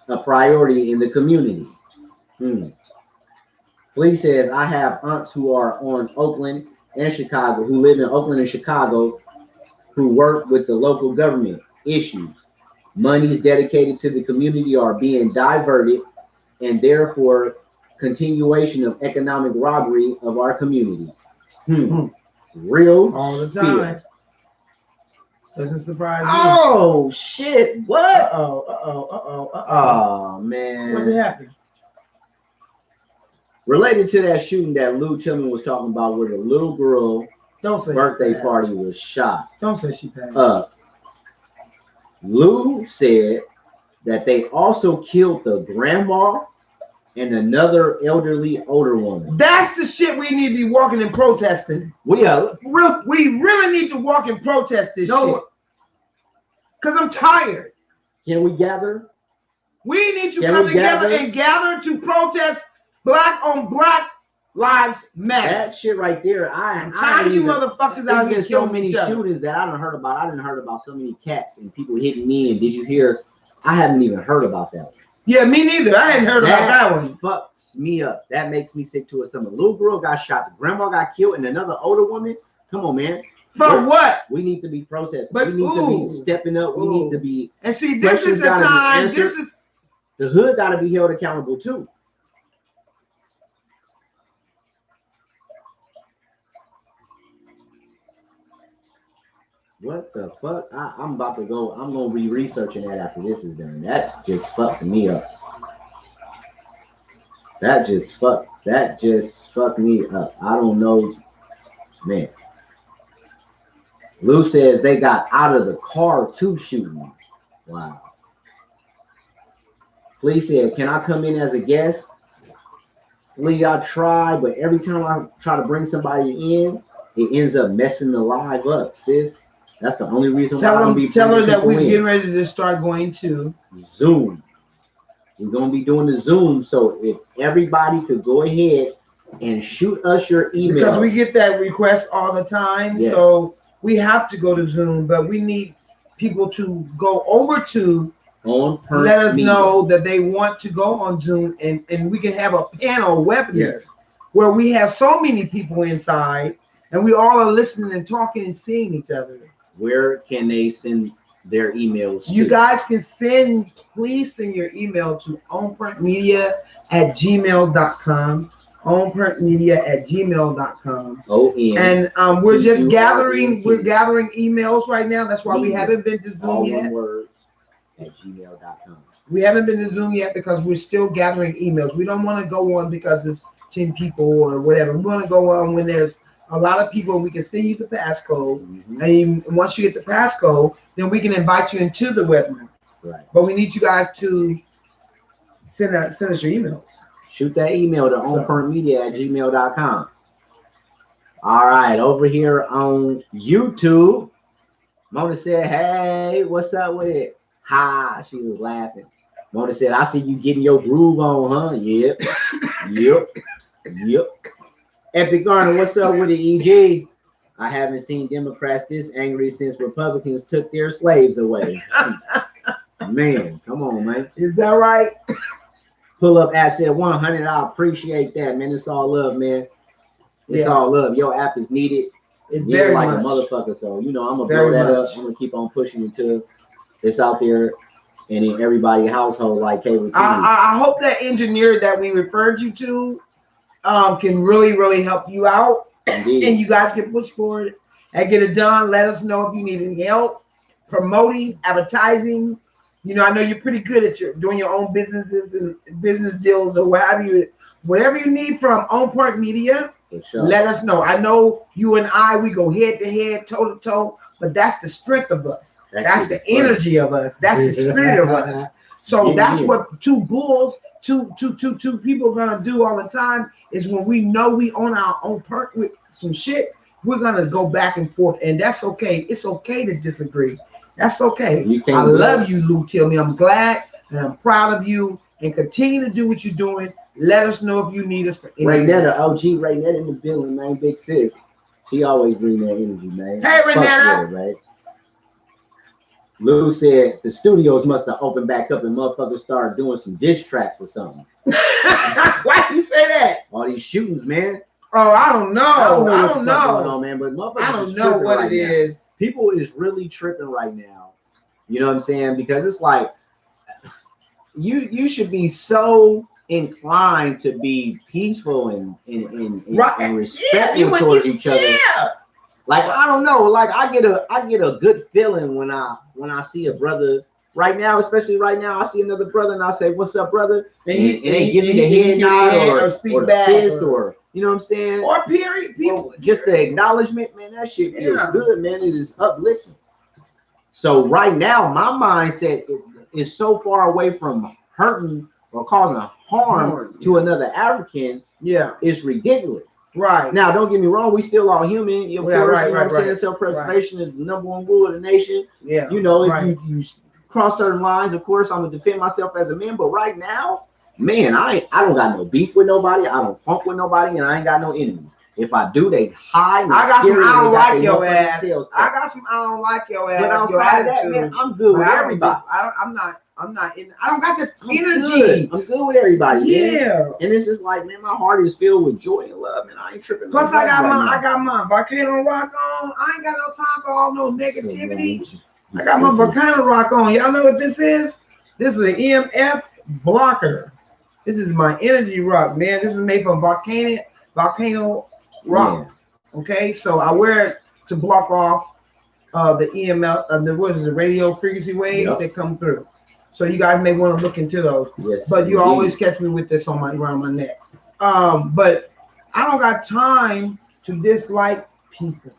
a priority in the community. Police says I have aunts who are on Oakland and Chicago, who live in Oakland and Chicago, who work with the local government issues. Monies dedicated to the community are being diverted, and therefore continuation of economic robbery of our community. Real all the time. Doesn't surprise me. Oh shit! What? Oh man! What happened? Related to that shooting that Lou Tillman was talking about, where the little girl birthday party was shot. Don't say she passed. Lou said that they also killed the grandma and another elderly older woman. That's the shit we need to be walking and protesting. We really need to walk and protest this shit. Because I'm tired. Can we gather? We need to come together and gather to protest Black on black lives matter. That shit right there. I'm tired of you motherfuckers out here killing so many each other. shootings that I done heard about. I done heard about so many cats and people hitting me. And did you hear? I haven't even heard about that one. Yeah, me neither. I hadn't heard about that one. Fucks me up. That makes me sick to a stomach. Little girl got shot. The grandma got killed, and another older woman. Come on, man. For what? We need to be protesting. But, we need to be stepping up. We need to be. And see, this is the time. This is the hood got to be held accountable too. What the fuck? I'm about to go. I'm gonna be researching that after this is done. That just fucked me up. That just fucked me up. I don't know, man. Lou says they got out of the car to shoot me. Wow. Flea said, "Can I come in as a guest?" Flea, I try, but every time I try to bring somebody in, it ends up messing the live up, sis. That's the only reason why I'm be tell her that we're getting ready to start going to Zoom. We're gonna be doing the Zoom, so if everybody could go ahead and shoot us your email, because we get that request all the time. Yes. So we have to go to Zoom, but we need people to go over to let us know that they want to go on Zoom, and we can have a panel webinar where we have so many people inside, and we all are listening and talking and seeing each other. Where can they send their emails You guys can please send your email to onprintmedia@gmail.com. onprintmedia@gmail.com. And we're just gathering emails right now. That's why we haven't been to Zoom yet. One word @gmail.com. We haven't been to Zoom yet because we're still gathering emails. We don't want to go on because it's 10 people or whatever. We want to go on when there's a lot of people. We can send you the passcode, and once you get the passcode, then we can invite you into the webinar. Right. But we need you guys to send us your emails. Shoot that email to onprintmedia@gmail.com. All right, over here on YouTube, Mona said, "Hey, what's up with it?" Ha, she was laughing. Mona said, "I see you getting your groove on, huh?" Yep. Yep. Epic Garner, what's up with it, EG? I haven't seen Democrats this angry since Republicans took their slaves away. Man, come on, man. Is that right? Pull up app said 100. I appreciate that, man. It's all love, man. It's all love. Your app is needed. It's very like much. A motherfucker. So, I'm going to blow that up. I'm going to keep on pushing until it's out there and in everybody's household like cable TV. I hope that engineer that we referred you to can really help you out. Indeed. And you guys can push forward and get it done. Let us know if you need any help promoting, advertising. I know you're pretty good at doing your own businesses and business deals or whatever you need from On Point Media. Sure. Let us know. I know you and we go head to head, toe to toe, but that's the strength of us. That's the energy of us. That's the spirit of us. So that's what two bulls, two people are gonna do all the time. Is when we know we own our own part with some shit, we're gonna go back and forth, and that's okay. It's okay to disagree. That's okay. I love you, Lou Tilney. I'm glad and I'm proud of you, and continue to do what you're doing. Let us know if you need us for anything. Raynetta, OG Raynetta in the building, man. Big sis. She always bring that energy, man. Hey, Raynetta. Right? Lou said the studios must have opened back up and motherfuckers started doing some diss tracks or something. Why you say that? All these shootings, man. Oh, I don't know. I don't know. Going on, man, but I don't know what it is. People is really tripping right now. You know what I'm saying? Because it's like you should be so inclined to be peaceful and respectful towards each other. Yeah. Like I don't know. Like I get a good feeling when I see a brother. Right now, especially right now, I see another brother and I say, "What's up, brother?" And they give me the head nod or speak back or you know what I'm saying? Or period. People just the acknowledgement, man. That shit feels good, man. It is uplifting. So right now, my mindset is so far away from hurting or causing harm to another African. Yeah, it's ridiculous. Right. Now, don't get me wrong. We still all human. You know what I'm saying? Self-preservation is the number one rule of the nation. Yeah. If you cross certain lines, of course, I'm gonna defend myself as a man. But right now, man, I don't got no beef with nobody. I don't funk with nobody, and I ain't got no enemies. If I do, they high. I got some I don't like your ass. I got some I don't like your ass. But outside of that, man, I'm good with everybody. I'm not in. I don't got the energy. I'm good with everybody. Yeah. Man. And it's just like, man, my heart is filled with joy and love, and I ain't tripping. Plus, I got my Volcano Rock on. I ain't got no time for all no negativity. So, I got my Volcano Rock on. Y'all know what this is? This is an EMF blocker. This is my energy rock, man. This is made from volcano rock. Yeah. Okay, so I wear it to block off the EMF, what is the radio frequency waves that come through. So you guys may want to look into those. Yes, but you always catch me with this around my neck. But I don't got time to dislike people.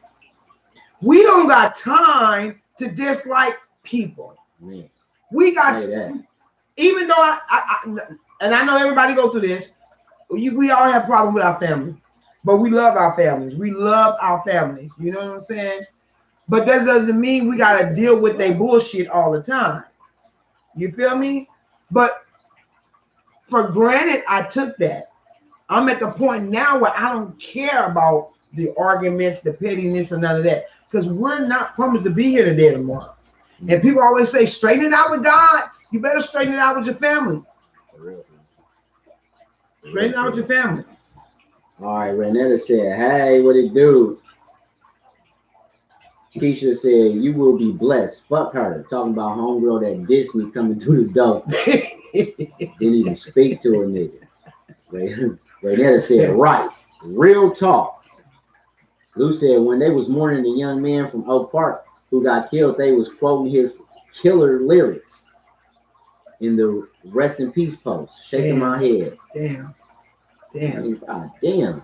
We don't got time to dislike people. Man. We got, even though and I know everybody go through this, we all have problems with our family, but we love our families. We love our families. You know what I'm saying? But that doesn't mean we got to deal with their bullshit all the time. You feel me? But for granted, I took that. I'm at the point now where I don't care about the arguments, the pettiness, and none of that. Because we're not promised to be here today or tomorrow. And people always say, straighten it out with God. You better straighten it out with your family. Straighten it out with your family. All right, Renetta said, hey, what it do? Keisha said, you will be blessed. Fuck her. Talking about homegirl that dissed me coming through the door. Didn't even speak to a nigga. Renetta said, right. Real talk. Lou said, when they was mourning the young man from Oak Park who got killed, they was quoting his killer lyrics in the rest in peace post. Shaking my head. Damn. God damn.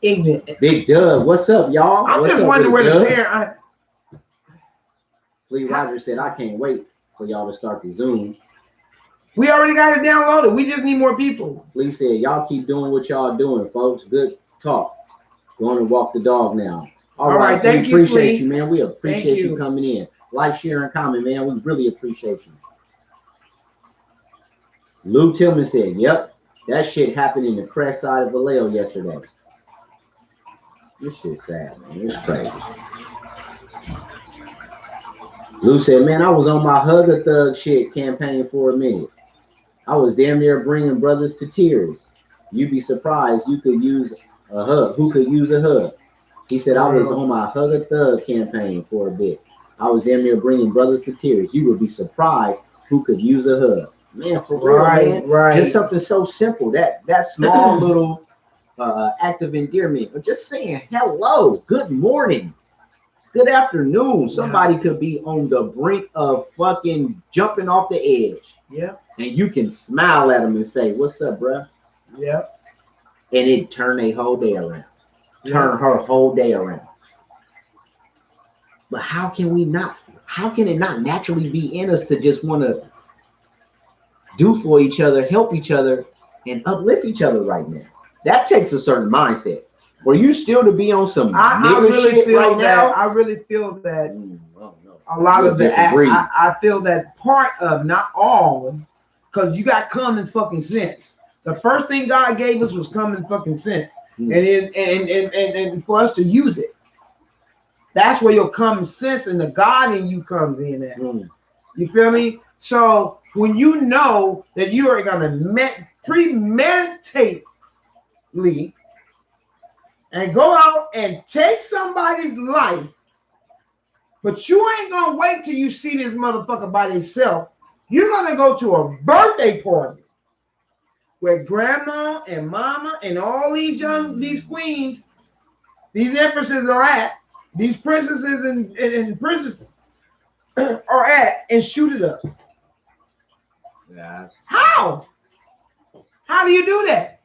Ignorant. Big Dub, what's up, y'all? I'm what's just wondering where the parent. Lee Rogers said, I can't wait for y'all to start the Zoom. We already got it downloaded. We just need more people. Lee said, y'all keep doing what y'all doing, folks. Good talk. Going to walk the dog now. All right. Thank you. Appreciate you, man. We appreciate you coming in. Like, share, and comment, man. We really appreciate you. Lou Tillman said, yep, that shit happened in the crest side of Vallejo yesterday. This shit's sad, man. It's crazy. Lou said, man, I was on my Hug a Thug shit campaign for a minute. I was damn near bringing brothers to tears. You'd be surprised you could use a hug. Who could use a hug? He said, I was on my Hug a Thug campaign for a bit. I was damn near bringing brothers to tears. You would be surprised who could use a hug. Man, for real, man. Right. Just something so simple. That small little act of endearment. Or just saying hello, good morning, good afternoon. Somebody could be on the brink of fucking jumping off the edge. Yeah. And you can smile at them and say, what's up, bruh? Yeah. And it turn their whole day around. Turn her whole day around. But how can it not naturally be in us to just want to do for each other, help each other, and uplift each other right now? That takes a certain mindset. Were you still to be on some really shit feel right now? I really feel that a lot of the I feel that part of, not all, because you got common fucking sense. The first thing God gave us was common fucking sense, and for us to use it. That's where your common sense and the God in you comes in at. You feel me? So when you know that you are gonna premeditately and go out and take somebody's life, but you ain't gonna wait till you see this motherfucker by himself. You're gonna go to a birthday party where grandma and mama and all these queens, these empresses are at, these princesses and princesses are at, and shoot it up. Yes. How? How do you do that?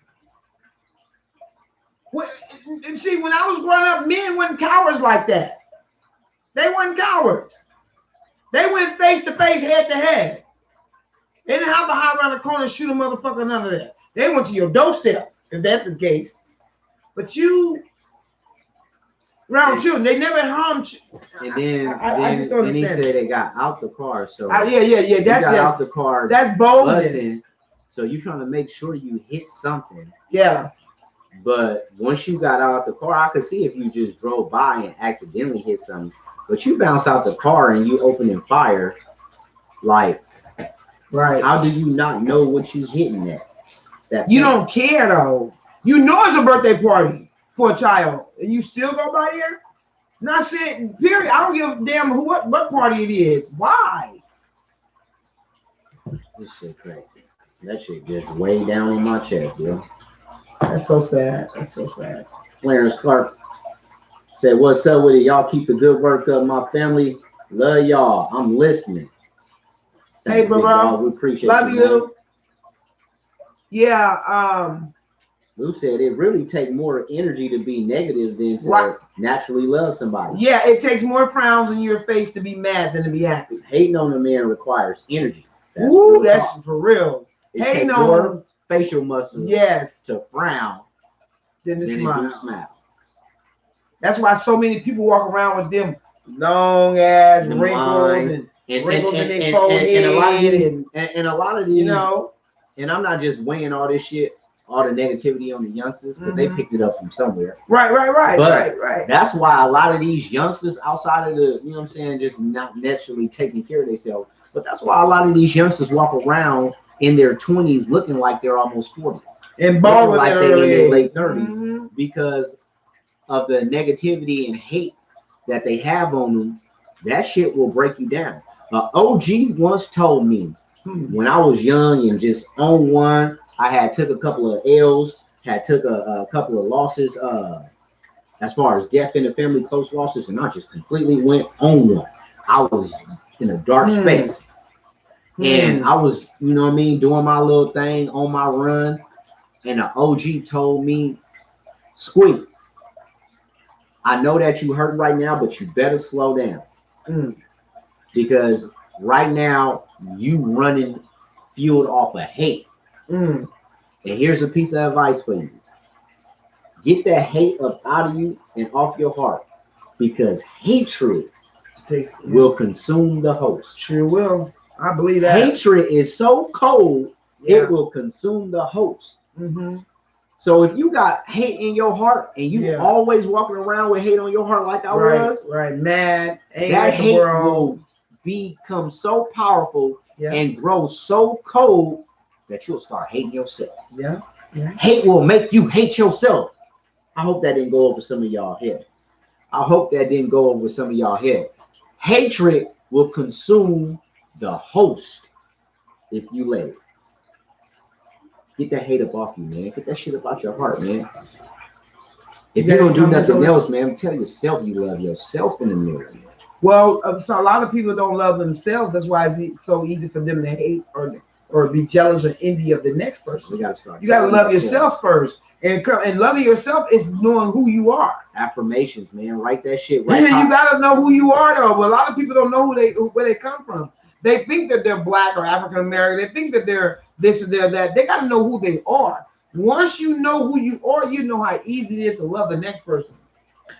See, when I was growing up, men weren't cowards like that. They weren't cowards. They went face to face, head to head. They didn't have to hide around the corner and shoot a motherfucker, none of that. They went to your doorstep, if that's the case. But you, round children, they never harmed you. And then, I just don't understand. He said they got out the car. So yeah. That's out the car. That's boldness. So you're trying to make sure you hit something. Yeah. But once you got out the car, I could see if you just drove by and accidentally hit something. But you bounce out the car and you opening fire, like, right? How do you not know what you're hitting at? That you don't care though. You know it's a birthday party for a child, and you still go by there. Not saying period. I don't give a damn what party it is. Why? This shit crazy. That shit just way down on my chest, yo. That's so sad. That's so sad. Clarence Clark said, "What's up with it? Y'all keep the good work up, my family. Love y'all. I'm listening." Thanks, hey, bro. We appreciate love you. Man. Yeah. Lou said it really takes more energy to be negative than to naturally love somebody. Yeah, it takes more frowns in your face to be mad than to be happy. Hating on a man requires energy. That's for real. Hating on more facial muscles. Yes. To frown than to smile. That's why so many people walk around with them long ass wrinkles and wrinkles in their forehead and a lot of these, you know. And I'm not just weighing all this shit, all the negativity on the youngsters, because they picked it up from somewhere. Right. But right. That's why a lot of these youngsters outside of the, you know what I'm saying, just not naturally taking care of themselves. But that's why a lot of these youngsters walk around in their 20s looking like they're almost 40. And balling like they're in their late 30s because of the negativity and hate that they have on them. That shit will break you down. OG once told me when I was young and just on one, I had took a couple of L's, had took a couple of losses as far as death in the family, close losses, and I just completely went on one. I was in a dark space. And I was, you know what I mean, doing my little thing on my run. And the OG told me, Squeak, I know that you hurt right now, but you better slow down. Because right now, you running fueled off of hate. And here's a piece of advice for you. Get that hate up out of you and off your heart. Because hatred will consume the host. Sure will. I believe that. Hatred is so cold, it will consume the host. So if you got hate in your heart and you always walking around with hate on your heart like I was, mad, angry that at the hate world will become so powerful and grow so cold that you'll start hating yourself. Hate will make you hate yourself. I hope that didn't go over some of y'all head. Hatred will consume the host if you let it. Get that hate up off you, man. Get that shit up out your heart, man. If you don't do nothing else, man, tell yourself you love yourself in the mirror. Well, so a lot of people don't love themselves. That's why it's so easy for them to hate or be jealous or envy of the next person. You got to love yourself first. And loving yourself is knowing who you are. Affirmations, man. Write that shit right. You got to know who you are, though. But a lot of people don't know where they come from. They think that they're black or African American. They think that they're this or they're that. They got to know who they are. Once you know who you are, you know how easy it is to love the next person.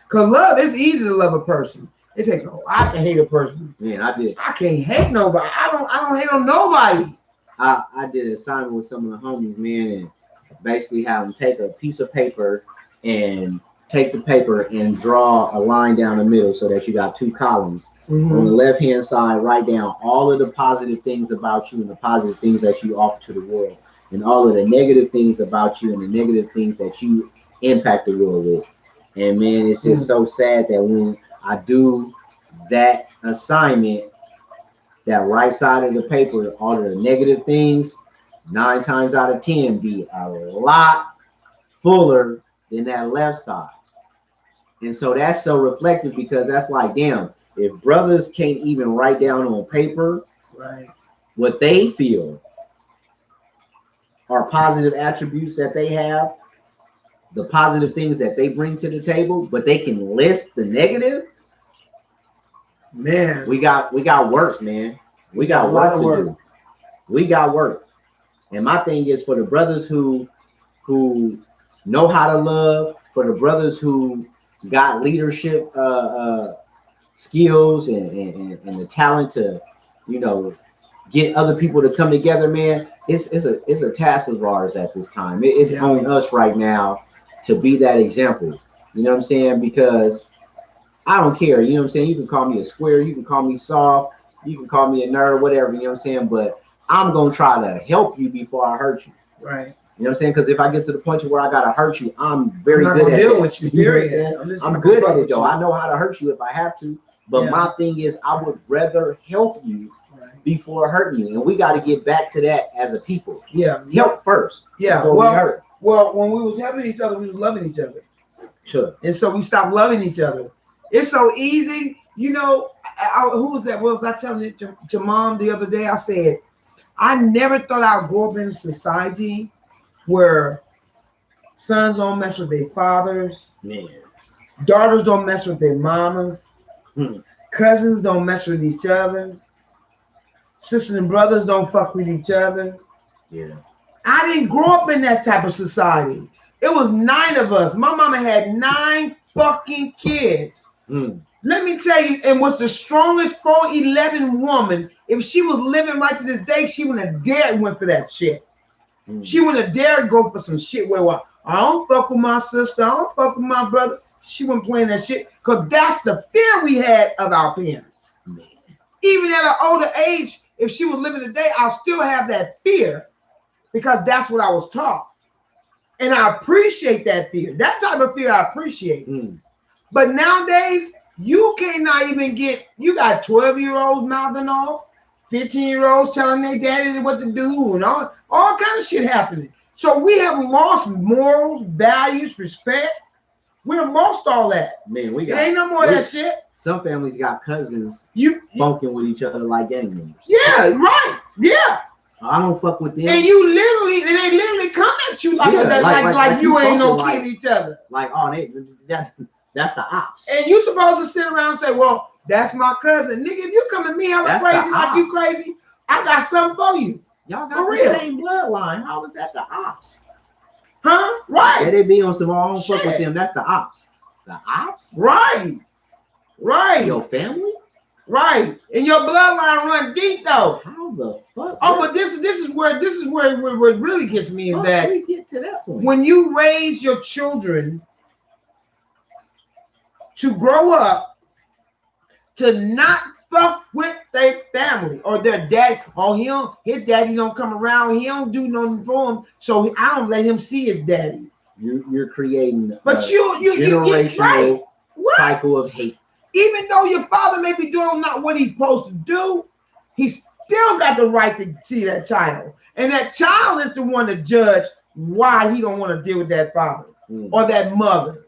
Because it's easy to love a person. It takes a lot to hate a person. Man, I can't hate nobody. I don't hate on nobody. I did an assignment with some of the homies, man, and basically have them take a piece of paper and take the paper and draw a line down the middle so that you got two columns. On the left-hand side, write down all of the positive things about you and the positive things that you offer to the world, and all of the negative things about you and the negative things that you impact the world with. And man, it's just so sad that when I do that assignment, that right side of the paper, all of the negative things, 9 times out of 10 be a lot fuller than that left side. And so that's so reflective because that's like, damn, if brothers can't even write down on paper what they feel are positive attributes that they have, the positive things that they bring to the table, but they can list the negative, man, we got work, man. We got work to do. We got work. And my thing is for the brothers who know how to love, for the brothers who got leadership skills and the talent to, get other people to come together, man. It's a task of ours at this time. It's on us right now to be that example. You know what I'm saying? Because I don't care. You know what I'm saying? You can call me a square, you can call me soft, you can call me a nerd, whatever. You know what I'm saying? But I'm gonna try to help you before I hurt you. Right. You know what I'm saying? Because if I get to the point where I gotta hurt you, I'm very good at deal with you. Period. I'm good at it though. I know how to hurt you if I have to. But my thing is, I would rather help you before hurting you, and we got to get back to that as a people. Yeah, help first. Yeah. Well, when we was helping each other, we was loving each other. Sure. And so we stopped loving each other. It's so easy, you know. Who was that? What was I telling it to Mom the other day? I said, I never thought I'd grow up in a society where sons don't mess with their fathers, daughters don't mess with their mamas, cousins don't mess with each other, sisters and brothers don't fuck with each other. Yeah. I didn't grow up in that type of society. It was 9 of us. My mama had 9 fucking kids. Let me tell you, and was the strongest 4'11" woman. If she was living right to this day, she wouldn't have dared went for that shit. She wouldn't have dared go for some shit where, well, I don't fuck with my sister, I don't fuck with my brother. She wasn't playing that shit because that's the fear we had of our parents. Even at an older age, if she was living today, I'll still have that fear because that's what I was taught. And I appreciate that fear. That type of fear I appreciate. But nowadays, you cannot even get, you got 12-year-olds mouthing off, 15-year-olds telling their daddy what to do, and all kind of shit happening. So we have lost morals, values, respect. We have lost all that. Man, we got. There ain't no more of that shit. Some families got cousins bunking with each other like gang members. Yeah, right. Yeah. I don't fuck with them. And you literally, and they literally come at you like you ain't no kid of each other. Like, oh, that's the ops. And you supposed to sit around and say, well, that's my cousin. Nigga, if you come at me hella crazy like you crazy, I got something for you. Y'all got the same bloodline. How is that the ops? Huh? Right. Yeah, they be on some, I don't fuck with them. That's the ops. The ops? Right. Right. Your family? Right. And your bloodline run deep though. How the fuck? Oh, but this is where it really gets me is that we get to that point. When you raise your children to grow up to not fuck with their family or their dad. Oh, his daddy don't come around. He don't do nothing for him. So I don't let him see his daddy. You're creating but you generational cycle of hate. Even though your father may be doing not what he's supposed to do, he still got the right to see that child. And that child is the one to judge why he don't want to deal with that father or that mother.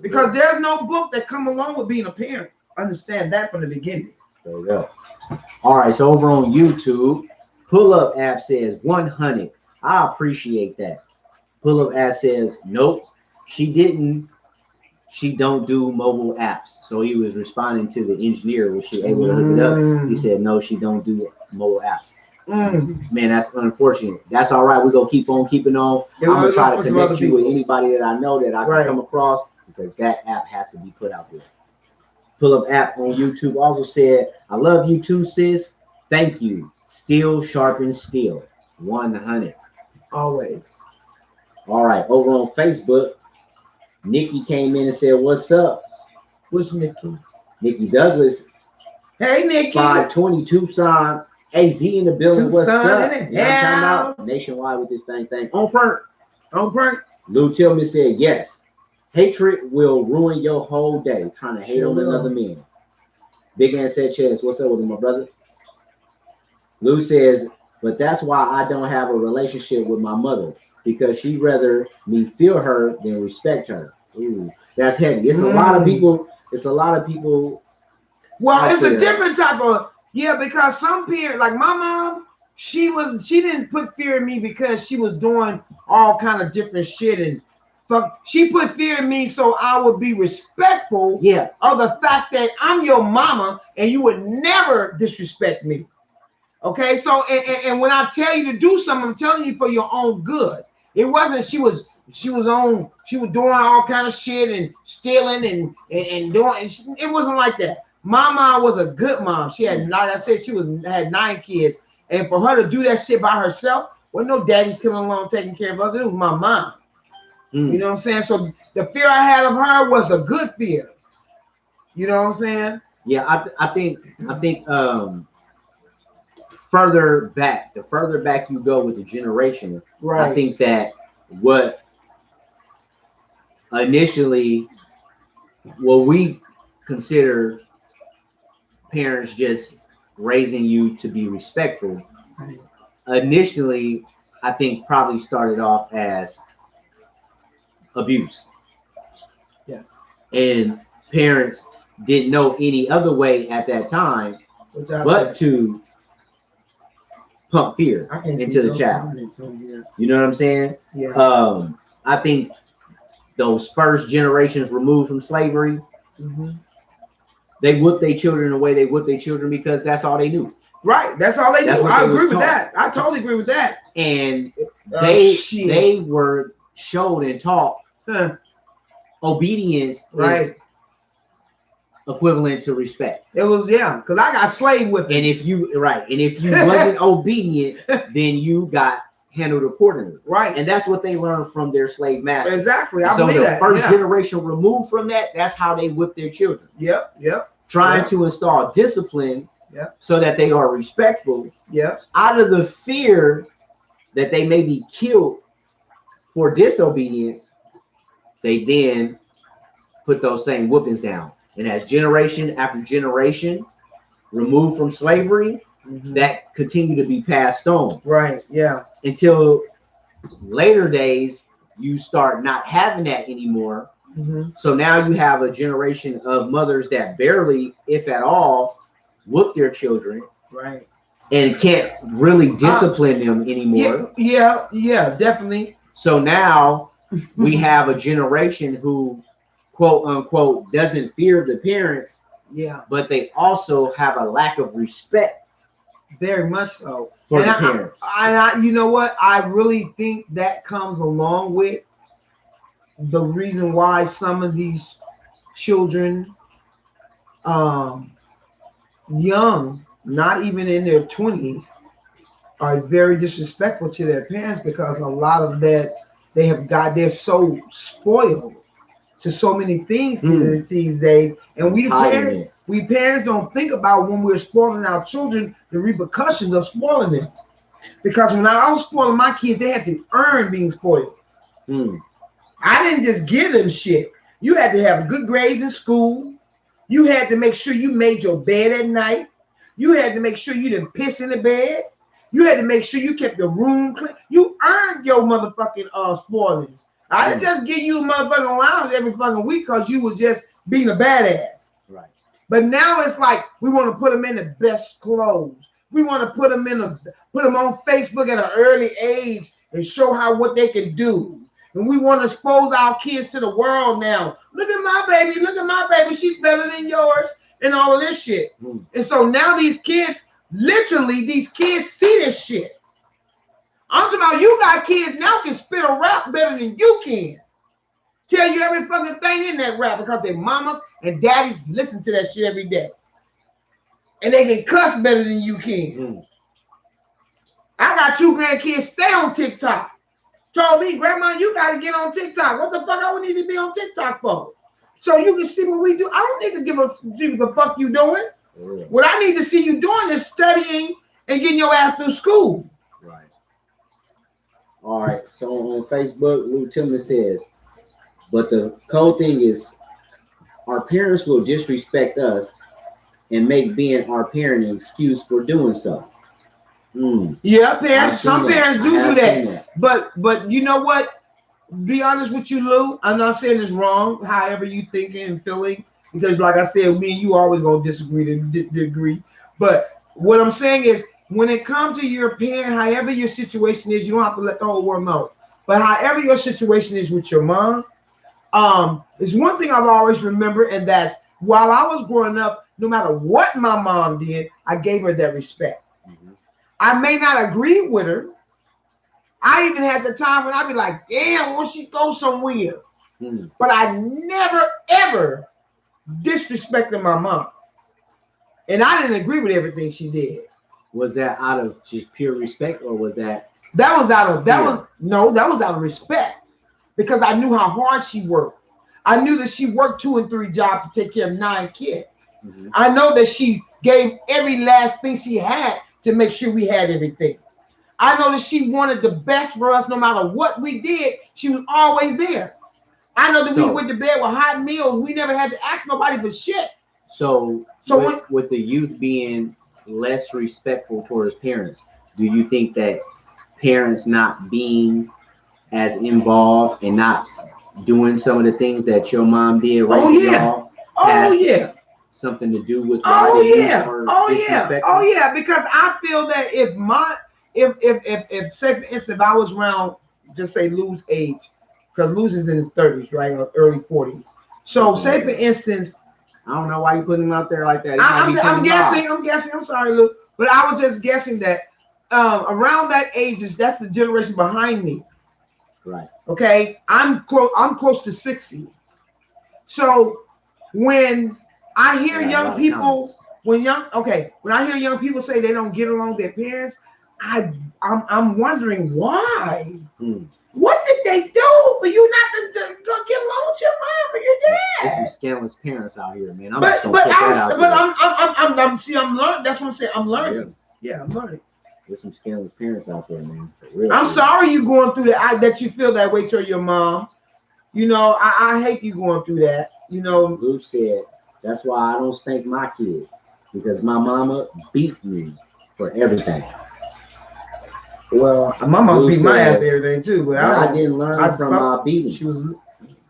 Because there's no book that come along with being a parent. Understand that from the beginning. There you go. All right, so over on YouTube, Pull Up App says 100. I appreciate that. Pull Up App says nope, she didn't. She don't do mobile apps. So he was responding to the engineer, was she able to hook it up? He said no, she don't do mobile apps. Man, that's unfortunate. That's all right. We're gonna keep on keeping on. I'm gonna try to connect you with anybody that I know that I can come across, because that app has to be put out there. Pull Up App on YouTube also said, I love you too, sis. Thank you. Steel sharpens steel. 100. Always. All right. Over on Facebook, Nikki came in and said, what's up? What's Nikki? Nikki Douglas. Hey, Nikki. 520 Tucson. AZ in the building. What's up? Yeah. Nationwide with this thing. On front. Lou Tillman said, yes. Hatred will ruin your whole day. Trying to hate on another man. Big Ann said, Chance, what's up with my brother? Lou says, but that's why I don't have a relationship with my mother, because she'd rather me feel her than respect her. Ooh, that's heavy. It's a lot of people. It's a lot of people. Well, it's a different type of, because some parents, like my mom, she didn't put fear in me because she was doing all kind of different shit, and she put fear in me so I would be respectful of the fact that I'm your mama and you would never disrespect me. Okay, so and when I tell you to do something, I'm telling you for your own good. It wasn't she was doing all kind of shit and stealing and doing. It wasn't like that. My mom was a good mom. She had, like I said, had 9 kids, and for her to do that shit by herself, well, no daddy's coming along taking care of us. It was my mom. You know what I'm saying? So the fear I had of her was a good fear. You know what I'm saying? Yeah, I think further back, the further back you go with the generation, right. I think that what initially, what we consider parents just raising you to be respectful, initially, I think probably started off as abuse. Yeah. And parents didn't know any other way at that time but to pump fear into the child. You know what I'm saying? Yeah. I think those first generations removed from slavery, they whipped their children the way they whipped their children because that's all they knew. Right. That's all they knew. I agree with that. I totally agree with that. And they were showed and taught obedience is equivalent to respect. It was, because I got slave with it. And if you wasn't obedient, then you got handled accordingly. Right. And that's what they learned from their slave masters. Exactly. So the first generation removed from that, that's how they whip their children. Yep. Trying to install discipline so that they are respectful. Out of the fear that they may be killed for disobedience, they then put those same whoopings down. And as generation after generation removed from slavery, that continue to be passed on. Right. Yeah. Until later days, you start not having that anymore. So now you have a generation of mothers that barely, if at all, whoop their children. Right. And can't really discipline them anymore. Yeah, definitely. So now we have a generation who, quote unquote, doesn't fear the parents. Yeah. But they also have a lack of respect. Very much so. For the parents. You know what? I really think that comes along with the reason why some of these children, young, not even in their 20s, are very disrespectful to their parents, because a lot of that they're so spoiled to so many things these days, and we parents don't think about when we're spoiling our children the repercussions of spoiling them. Because when I was spoiling my kids, they had to earn being spoiled. I didn't just give them shit. You had to have good grades in school. You had to make sure you made your bed at night. You had to make sure you didn't piss in the bed. You had to make sure you kept your room clean. You earned your motherfucking spoilings. I didn't just give you a motherfucking allowance every fucking week because you were just being a badass. Right. But now it's like we want to put them in the best clothes. We want to put them on Facebook at an early age and show what they can do. And we want to expose our kids to the world now. Look at my baby. Look at my baby. She's better than yours, and all of this shit. And so now these kids see this shit. I'm talking about you got kids now can spit a rap better than you can. Tell you every fucking thing in that rap because their mamas and daddies listen to that shit every day. And they can cuss better than you can. I got 2 grandkids stay on TikTok. Told me, Grandma, you got to get on TikTok. What the fuck I would need to be on TikTok for? So you can see what we do. I don't need to give a the fuck you doing. What I need to see you doing is studying and getting your ass through school. Right. All right. So on Facebook, Lou Tillman says, but the cold thing is our parents will disrespect us and make being our parent an excuse for doing so. Yeah, some parents do that. But you know what? Be honest with you, Lou. I'm not saying it's wrong, however you thinking and feeling, because like I said, me and you always gonna disagree to agree. But what I'm saying is, when it comes to your parent, however your situation is, you don't have to let the whole world know. But however your situation is with your mom, it's one thing I've always remembered, and that's while I was growing up, no matter what my mom did, I gave her that respect. I may not agree with her. I even had the time when I'd be like, damn, won't she go somewhere? But I never, ever disrespected my mom. And I didn't agree with everything she did. Was that out of just pure respect, or was that? That was out of respect, because I knew how hard she worked. I knew that she worked 2 and 3 jobs to take care of 9 kids. Mm-hmm. I know that she gave every last thing she had to make sure we had everything. I know that she wanted the best for us no matter what we did. She was always there. I know that we went to bed with hot meals. We never had to ask nobody for shit. So with the youth being less respectful towards parents, do you think that parents not being as involved and not doing some of the things that your mom did raising y'all has something to do with why they because I feel that if say for instance I was around, just say Lou's age, because Lou's is in his 30s, right, or early 40s. So say for instance, I don't know why you putting him out there like that. I'm guessing. I'm sorry, Lou, but I was just guessing that around that age that's the generation behind me. Right. Okay. I'm close to 60. So when I hear young people, when I hear young people say they don't get along with their parents, I'm wondering why. What did they do for you not to get along with your mom or your dad? There's some scandalous parents out here, man. I'm learning. That's what I'm saying. I'm learning. Yeah, I'm learning. There's some scandalous parents out there, man. I'm sorry you going through that you feel that way toward your mom. You know, I hate you going through that. You know, Lou said that's why I don't spank my kids, because my mama beat me for everything. Well, my mom beat my ass everything too, but I didn't learn from my beating. She was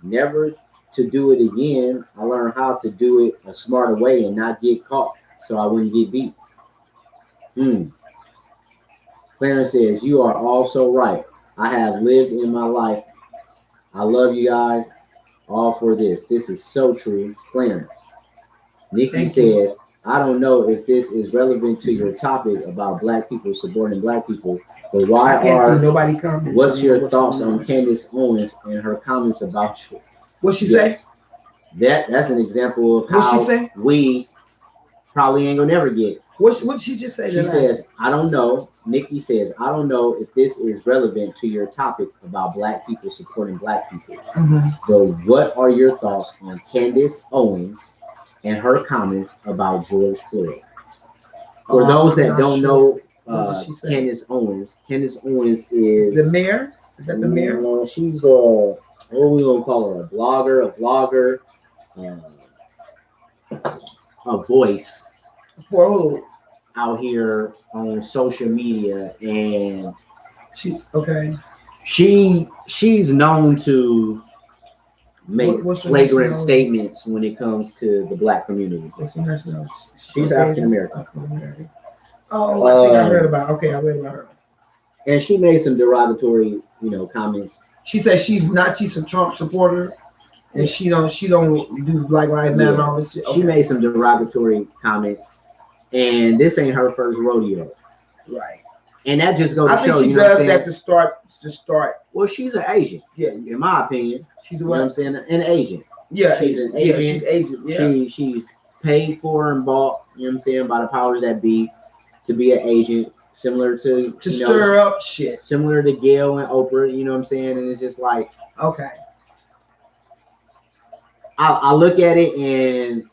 never to do it again. I learned how to do it a smarter way and not get caught, so I wouldn't get beat. Clarence says, you are all so right. I have lived in my life. I love you guys all for this. This is so true. Clarence. Nikki says, I don't know if this is relevant to your topic about black people supporting black people, but what's your thoughts on Candace Owens and her comments about you? What'd she say? That's an example of how we probably ain't gonna never get. What'd she just say? She says, I don't know. Nikki says, I don't know if this is relevant to your topic about black people supporting black people. So what are your thoughts on Candace Owens and her comments about George Floyd? For those that don't know Candace Owens is the mayor. Is that the mayor? She's what we gonna call her? A blogger, a voice. For who? Out here on social media, and she's known to make flagrant statements when it comes to the black community. She's African American. Oh, I think I read about her. And she made some derogatory, comments. She said she's a Trump supporter, and she don't do Black Lives Matter and all this shit. She made some derogatory comments, and this ain't her first rodeo. Right. And that just goes to show she does that to start. Well, she's an Asian. Yeah. In my opinion. She's what I'm saying, an Asian. Yeah. She's an Asian. Yeah, she's Asian. Yeah. She's paid for and bought, by the powers that be, to be an agent, similar to stir up shit. Similar to Gail and Oprah, you know what I'm saying? And it's just like, okay. I look at it, and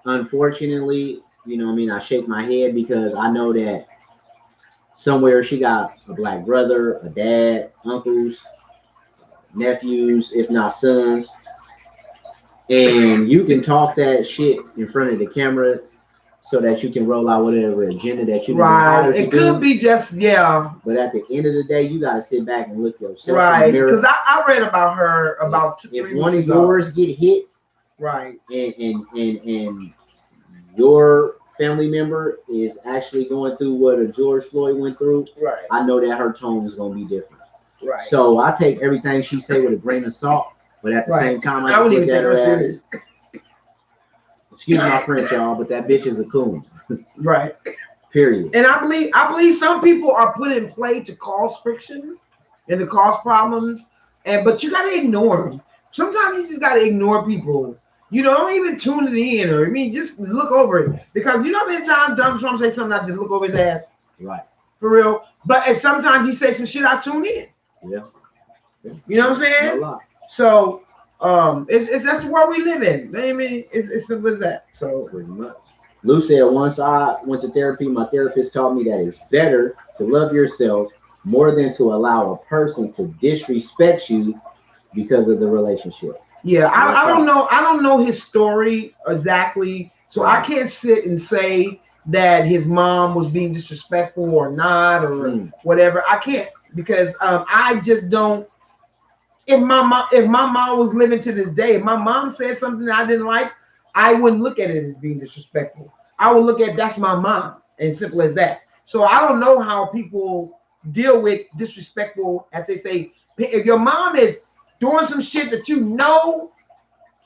unfortunately, I shake my head, because I know that somewhere she got a black brother, a dad, uncles, nephews, if not sons. And you can talk that shit in front of the camera so that you can roll out whatever agenda that you right. It could be just But at the end of the day, you gotta sit back and look yourself right. in the mirror. Because I read about her about 2-3 weeks ago. If one of yours get hit, right, and your family member is actually going through what a George Floyd went through, right, I know that her tone is going to be different. Right. So I take everything she say with a grain of salt, but at the same time, I wouldn't even take her serious. Excuse my French, y'all, but that bitch is a coon. Right. Period. And I believe some people are put in play to cause friction and to cause problems, but you gotta ignore them. Sometimes you just gotta ignore people. You know, don't even tune it in, or I mean, just look over it, because you know how many times Donald Trump say something, I just look over his ass. Right. For real. But and sometimes he says some shit, I tune in. Yeah. You know what I'm saying? No lie. So it's that's the world we live in. I mean, it's simple as that. So pretty much. Lou said, once I went to therapy, my therapist taught me that it's better to love yourself more than to allow a person to disrespect you because of the relationship. Yeah, I don't know. I don't know his story exactly, so I can't sit and say that his mom was being disrespectful or not, or whatever. I can't, because I just don't. If my mom was living to this day, if my mom said something that I didn't like, I wouldn't look at it as being disrespectful. I would look at that's my mom, and simple as that. So I don't know how people deal with disrespectful, as they say. If your mom is doing some shit that you know,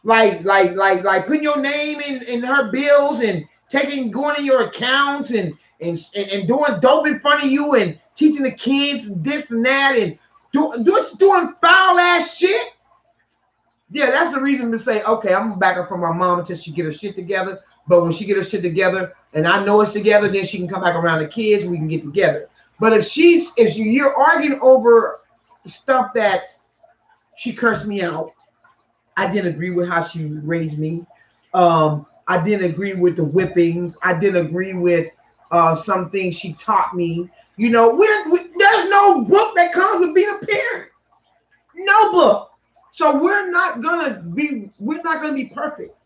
like putting your name in her bills and going in your accounts and doing dope in front of you and teaching the kids this and that and doing foul ass shit. Yeah, that's the reason to say, okay, I'm gonna back up from my mom until she get her shit together. But when she get her shit together and I know it's together, then she can come back around the kids and we can get together. But if you're arguing over stuff that she cursed me out, I didn't agree with how she raised me. I didn't agree with the whippings. I didn't agree with some things she taught me. You know, there's no book that comes with being a parent. No book. So we're not gonna be perfect.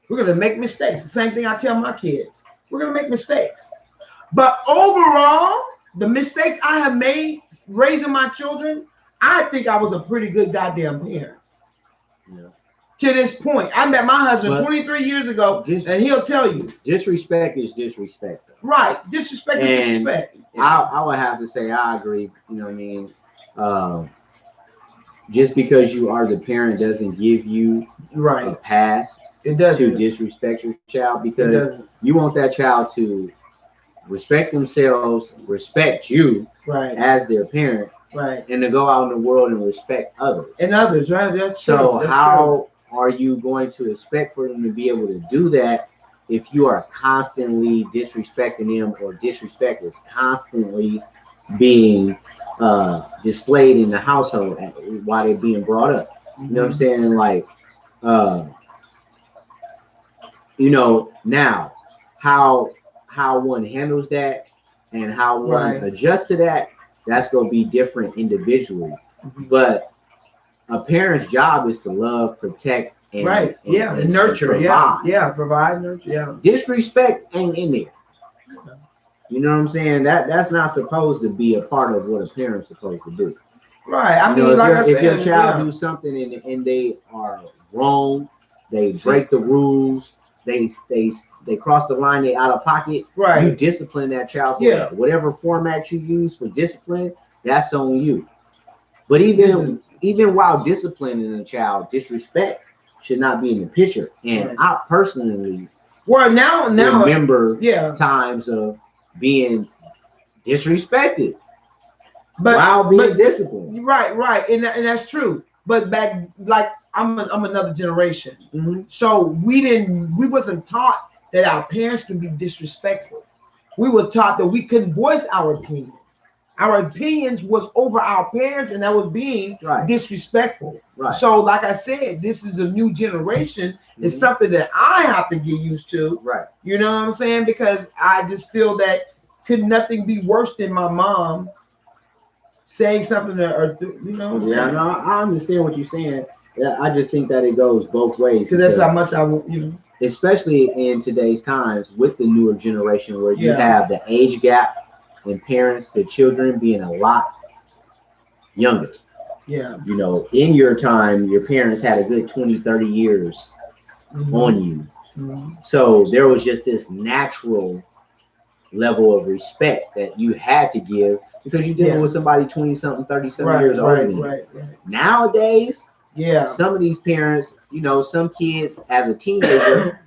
We're gonna make mistakes. The same thing I tell my kids. We're gonna make mistakes. But overall, the mistakes I have made raising my children, I think I was a pretty good goddamn parent. Yeah. To this point, I met my husband 23 years ago, and he'll tell you, disrespect is disrespect. Right, disrespect is disrespect. I would have to say I agree. You know what I mean? Just because you are the parent doesn't give you a pass to disrespect your child, because you want that child to respect themselves, respect you as their parent, and to go out in the world and respect others. And others, right? That's so true. How are you going to expect for them to be able to do that if you are constantly disrespecting them, or disrespect is constantly being displayed in the household while they're being brought up? You know what I'm saying? Like, you know, now how one handles that and how one adjusts to that, that's going to be different individually. But a parent's job is to love, protect, and and nurture, and provide, nurture, Disrespect ain't in there. You know what I'm saying? That's not supposed to be a part of what a parent's supposed to do. Right. I mean, like if your child do something and they are wrong, they break the rules, they cross the line, they out of pocket. Right. You discipline that child for that. Whatever format you use for discipline, that's on you. But even while disciplining a child, disrespect should not be in the picture. And I personally now remember times of being disrespected while being disciplined. Right. And that's true. But back, like, I'm another generation. So we wasn't taught that our parents can be disrespectful. We were taught that we couldn't voice our opinion. Our opinions was over our parents, and that was being disrespectful. Right. So, like I said, this is the new generation. It's something that I have to get used to. Right. You know what I'm saying? Because I just feel that could nothing be worse than my mom saying something or you know what I'm saying? No, I understand what you're saying. Yeah, I just think that it goes both ways. Because that's how much especially in today's times with the newer generation, where you have the age gap and parents to children being a lot younger. Yeah. You know, in your time, your parents had a good 20, 30 years on you. So there was just this natural level of respect that you had to give, because you're dealing with somebody 20-something, 30-something years older than you. Nowadays, some of these parents, you know, some kids as a teenager,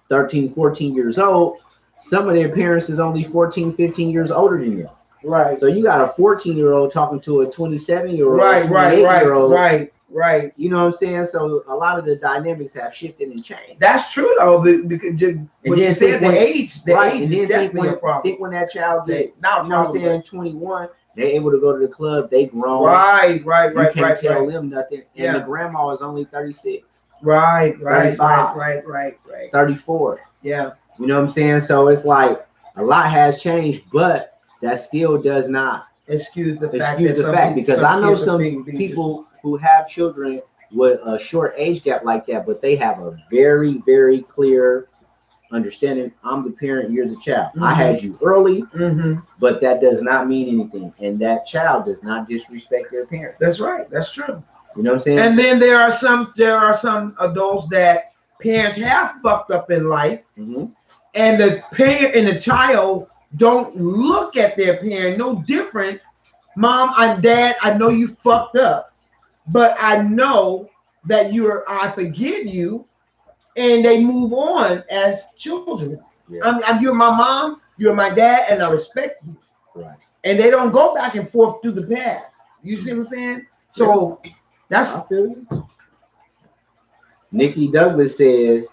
13, 14 years old, some of their parents is only 14, 15 years older than them. Right. So you got a 14-year-old talking to a 27-year-old, 28-year-old. Right. Right. You know what I'm saying? So a lot of the dynamics have shifted and changed. That's true though, because what you said, the age is definitely a problem. Think when that child get, you know what I'm saying, 21, they're able to go to the club, they grown. Right. You can't tell them nothing. And the grandma is only 36. Right. 34. Yeah. You know what I'm saying? So it's like a lot has changed, but that still does not excuse the fact because I know some people who have children with a short age gap like that, but they have a very, very clear understanding. I'm the parent, you're the child. I had you early, but that does not mean anything. And that child does not disrespect their parent. That's right. That's true. You know what I'm saying? And then there are some adults that parents have fucked up in life, and the parent and the child don't look at their parent no different. Mom and dad, I know you fucked up, but I know that I forgive you, and they move on as children. You're my mom, you're my dad, and I respect you. Right. And they don't go back and forth through the past. You see what I'm saying? So that's. I feel you. Nikki Douglas says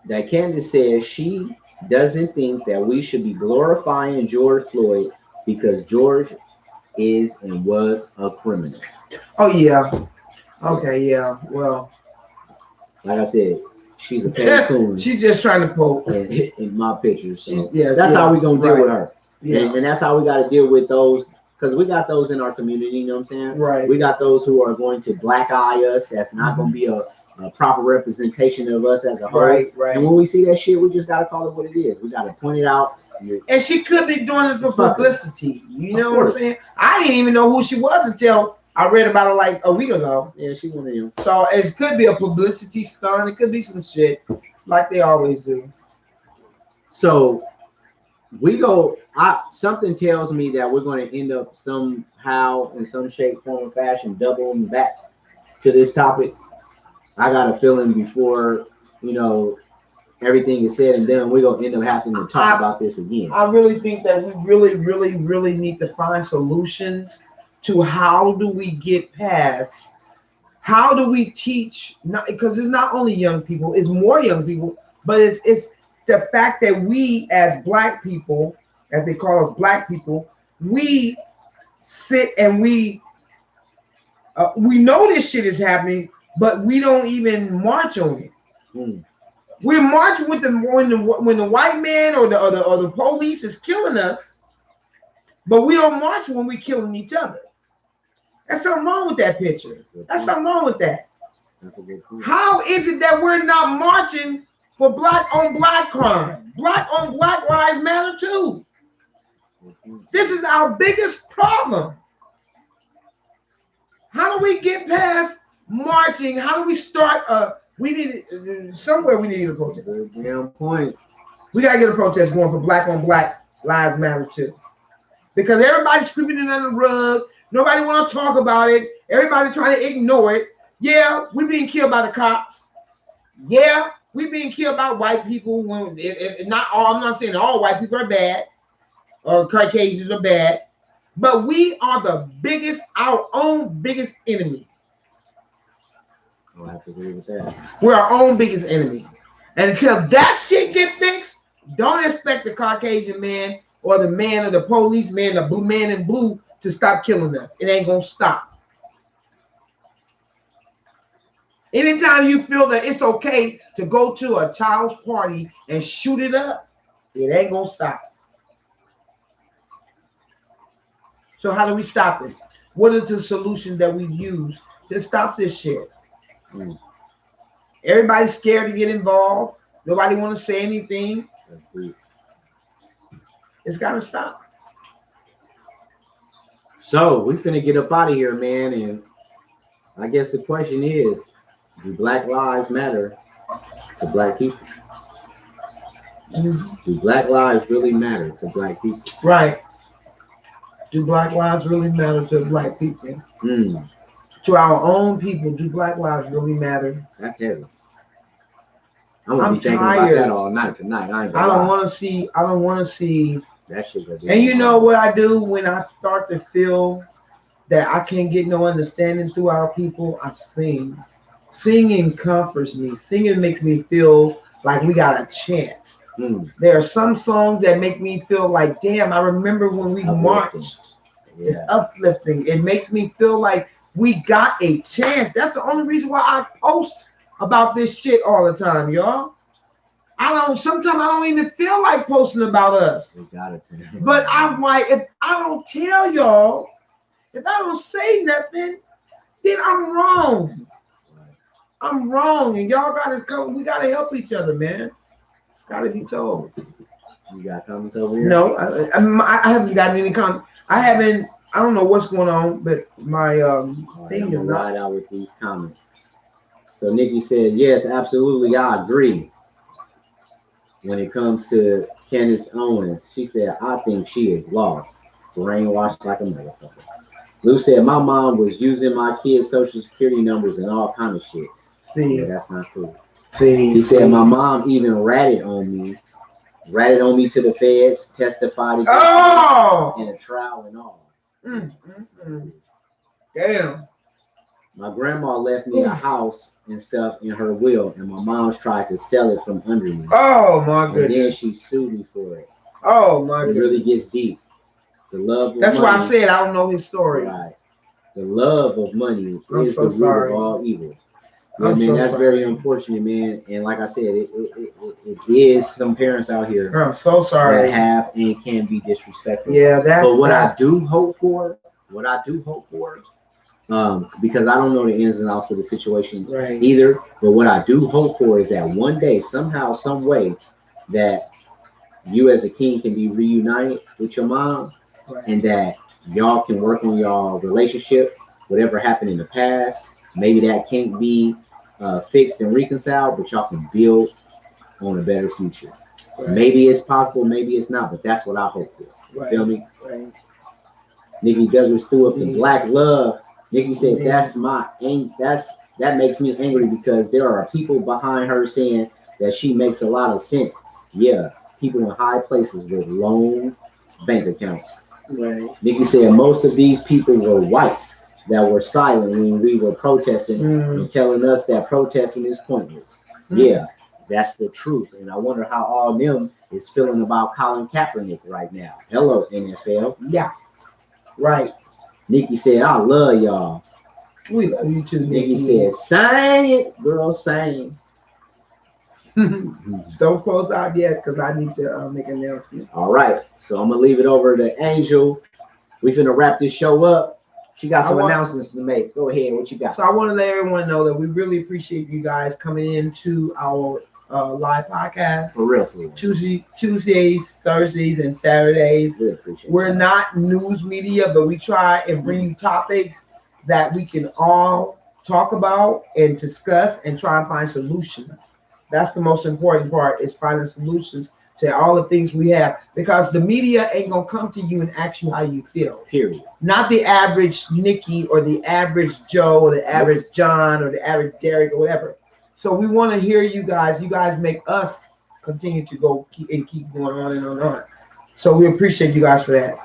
that Candace says she doesn't think that we should be glorifying George Floyd because George is and was a criminal. Oh yeah. Okay, yeah. Well, like I said, she's a petty coon. She's just trying to poke in my pictures. So that's how we gonna deal with her. Yeah. And that's how we got to deal with those, because we got those in our community. You know what I'm saying? Right. We got those who are going to black eye us. That's not going to be a proper representation of us as a whole. Right. And when we see that shit, we just got to call it what it is. We got to point it out. And she could be doing it for publicity. You know what I'm saying? I didn't even know who she was until I read about her like a week ago. Yeah, she one of them. So it could be a publicity stunt. It could be some shit like they always do. So we go. Something tells me that we're going to end up somehow, in some shape, form, or fashion, doubling back to this topic. I got a feeling before everything is said and done, we're gonna end up having to talk about this again. I really think that we really need to find solutions to how do we get past. How do we teach? Because it's not only young people; it's more young people. But it's the fact that we, as Black people, as they call us Black people, we sit and we know this shit is happening, but we don't even march on it. We march with them when the white man or the police is killing us, but we don't march when we're killing each other. There's something wrong with that picture. There's something wrong with that. That's a good point. How is it that we're not marching for Black on Black crime? Black on Black lives matter too. This is our biggest problem. How do we get past marching? How do we start we need somewhere we need a protest. Damn point. We gotta get a protest going for Black on Black lives matter too. Because everybody's sweeping it under the rug. Nobody want to talk about it. Everybody trying to ignore it. Yeah, we being killed by the cops. Yeah, we being killed by white people. Not all. I'm not saying all white people are bad or Caucasians are bad, but we are our own biggest enemy. I'll have to agree with that. We're our own biggest enemy. And until that shit get fixed, don't expect the Caucasian man or the man or the policeman, the blue man in blue to stop killing us. It ain't gonna stop. Anytime you feel that it's okay to go to a child's party and shoot it up, it ain't gonna stop. So how do we stop it? What is the solution that we use to stop this shit? Everybody's scared to get involved. Nobody want to say anything. It's got to stop. So we finna get up out of here, man. And I guess the question is, do Black lives matter to Black people? Do Black lives really matter to Black people? Right. Do Black lives really matter to Black people? To our own people, do Black lives really matter? That's heavy. I'm gonna be thinking about that all night tonight. I don't want to see that shit. And you know what I do when I start to feel that I can't get no understanding through our people, I sing. Singing comforts me. Singing makes me feel like we got a chance. There are some songs that make me feel like, damn, I remember when we marched. Yeah. It's uplifting. It makes me feel like we got a chance. That's the only reason why I post about this shit all the time, y'all. Sometimes I don't even feel like posting about us. But I'm like, if I don't tell y'all, if I don't say nothing, then I'm wrong. I'm wrong, and y'all gotta come. We gotta help each other, man. It's gotta be told. You got comments over here? No, I haven't gotten any comments. I don't know what's going on, but my thing is not out with these comments. So Nikki said, yes, absolutely, I agree. When it comes to Candace Owens, she said, I think she is lost, brainwashed like a motherfucker. Lou said, my mom was using my kids' social security numbers and all kind of shit. See, yeah, that's not cool. He said, my mom even ratted on me to the feds, testified in a trial and all. Damn. My grandma left me a house and stuff in her will, and my mom's tried to sell it from under me. Oh my goodness. And then she sued me for it. Oh my goodness. It really gets deep. The love of That's money, why I said I don't know his story. Right. The love of money is the root of all evil. Yeah, man, that's very unfortunate, man. And like I said, it is some parents out here. I'm so sorry. That have and can be disrespectful. Yeah, But what I do hope for, because I don't know the ins and outs of the situation either. But what I do hope for is that one day, somehow, some way, that you as a king can be reunited with your mom, and that y'all can work on y'all relationship. Whatever happened in the past, maybe that can't be fixed and reconciled, but y'all can build on a better future. Maybe it's possible, maybe it's not, but that's what I hope for. Feel me? Nikki Douglas threw up the black love. Nikki said, that makes me angry because there are people behind her saying that she makes a lot of sense. Yeah, people in high places with loan bank accounts. Nikki said most of these people were whites that were silent when we were protesting and telling us that protesting is pointless. Yeah, that's the truth. And I wonder how all of them is feeling about Colin Kaepernick right now. Hello, NFL. Yeah. Right. Nikki said, I love y'all. We love you too, Nikki. Nikki said, sing it, girl, sing. Don't close out yet because I need to make an announcement. All right. So I'm going to leave it over to Angel. We're going to wrap this show up. She got some announcements to make. Go ahead. What you got? So I want to let everyone know that we really appreciate you guys coming into our live podcast. For real. Tuesdays, Thursdays, and Saturdays. We're not news media, but we try and bring you topics that we can all talk about and discuss and try and find solutions. That's the most important part, is finding solutions to all the things we have, because the media ain't gonna come to you and ask you how you feel. Period. Not the average Nikki or the average Joe or the average John or the average Derek or whatever. So we want to hear you guys. You guys make us continue to go keep going on and on and on. So we appreciate you guys for that.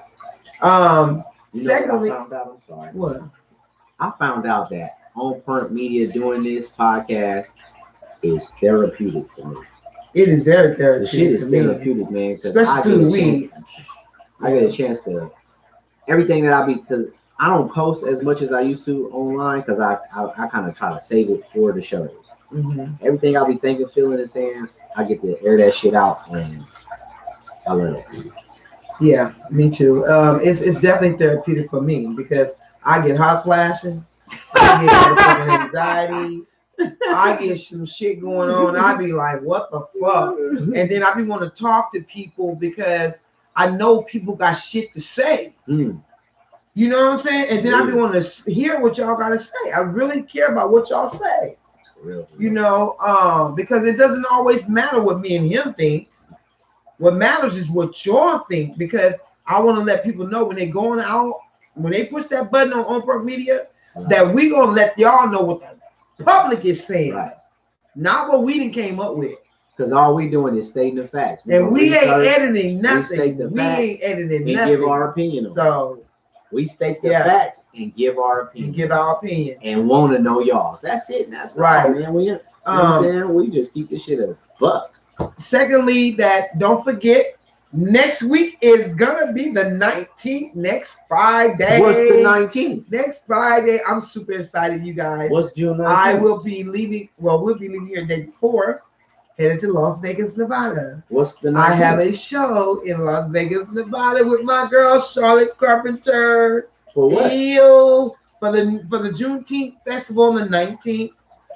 Secondly, what? I found out that On Point Media doing this podcast is therapeutic for me. It is very therapeutic. The shit is therapeutic, man. Especially through the weed. I get a chance to everything that because I don't post as much as I used to online because I kind of try to save it for the shows. Everything I'll be thinking, feeling, and saying, I get to air that shit out, and I love it. Yeah, me too. It's definitely therapeutic for me because I get hot flashes, I get anxiety, I get some shit going on. I be like, what the fuck? And then I be want to talk to people because I know people got shit to say. You know what I'm saying? And then I be want to hear what y'all got to say. I really care about what y'all say. You know, because it doesn't always matter what me and him think. What matters is what y'all think, because I want to let people know when they're going out, when they push that button on Point Media, that we gonna let y'all know what the public is saying, not what we done came up with. Because all we doing is stating the facts. And we ain't editing nothing. We ain't editing nothing. Give our opinion on it. So We state the facts and give our opinion. And want to know y'all's. That's it. That's right, all, man. We, you know what I'm saying? We just keep this shit a buck. Secondly, that don't forget, next week is gonna be the 19th. Next Friday. What's the 19th? Next Friday. I'm super excited, you guys. What's June 19th? I will be leaving. Well, we'll be leaving here the day before, headed to Las Vegas, Nevada. What's the 19th? I have a show in Las Vegas, Nevada, with my girl Charlotte Carpenter. For what? For the Juneteenth festival on the 19th.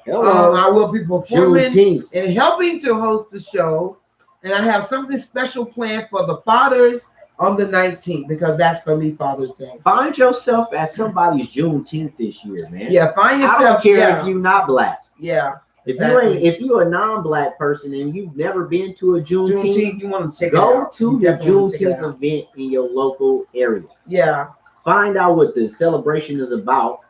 I will be performing and helping to host the show. And I have something special planned for the fathers on the 19th, because that's going to be Father's Day. Find yourself at somebody's Juneteenth this year, man. Yeah, find yourself. I don't care if you're not black. Yeah. If you're a non-black person and you've never been to a Juneteenth, you want to check go to the Juneteenth event in your local area. Yeah. Find out what the celebration is about,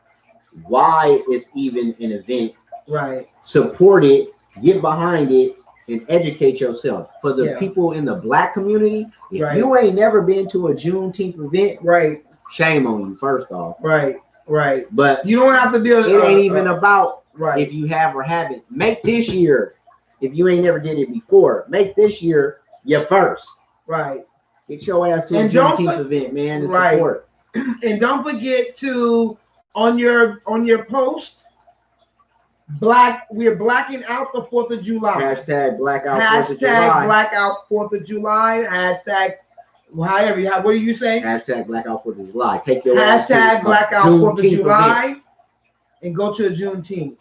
why it's even an event. Right. Support it, get behind it, and educate yourself. For the people in the black community, if you ain't never been to a Juneteenth event, shame on you, first off. Right. But you don't have to be it ain't even about if you have or haven't. Make this year, if you ain't never did it before, make this year your first. Right. Get your ass to a Juneteenth event, man, and support. And don't forget to, on your post, we're blacking out the 4th of July. Hashtag blackout 4th of July. Hashtag blackout 4th of July. Hashtag, what are you saying? Hashtag blackout 4th of July. Take your hashtag blackout 4th of July event. And go to a Juneteenth.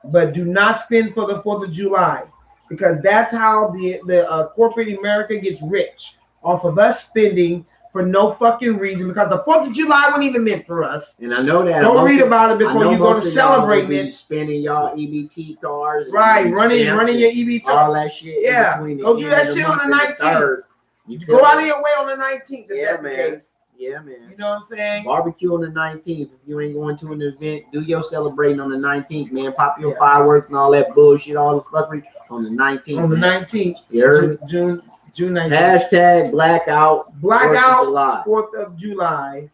But do not spend for the 4th of July, because that's how the corporate America gets rich, off of us spending for no fucking reason, because the 4th of July wasn't even meant for us. And I know that. Don't read about it before you go to celebrate it. Spending y'all EBT cards. Right, running your EBT. All that shit. Yeah. Go do that shit on the 19th. Go out of your way on the 19th. Yeah, man. Yeah, man. You know what I'm saying? Barbecue on the 19th. If you ain't going to an event, do your celebrating on the 19th, man. Pop your fireworks and all that bullshit, all the fuckery on the 19th. On the 19th. You heard? June 19th. Hashtag blackout 4th of July.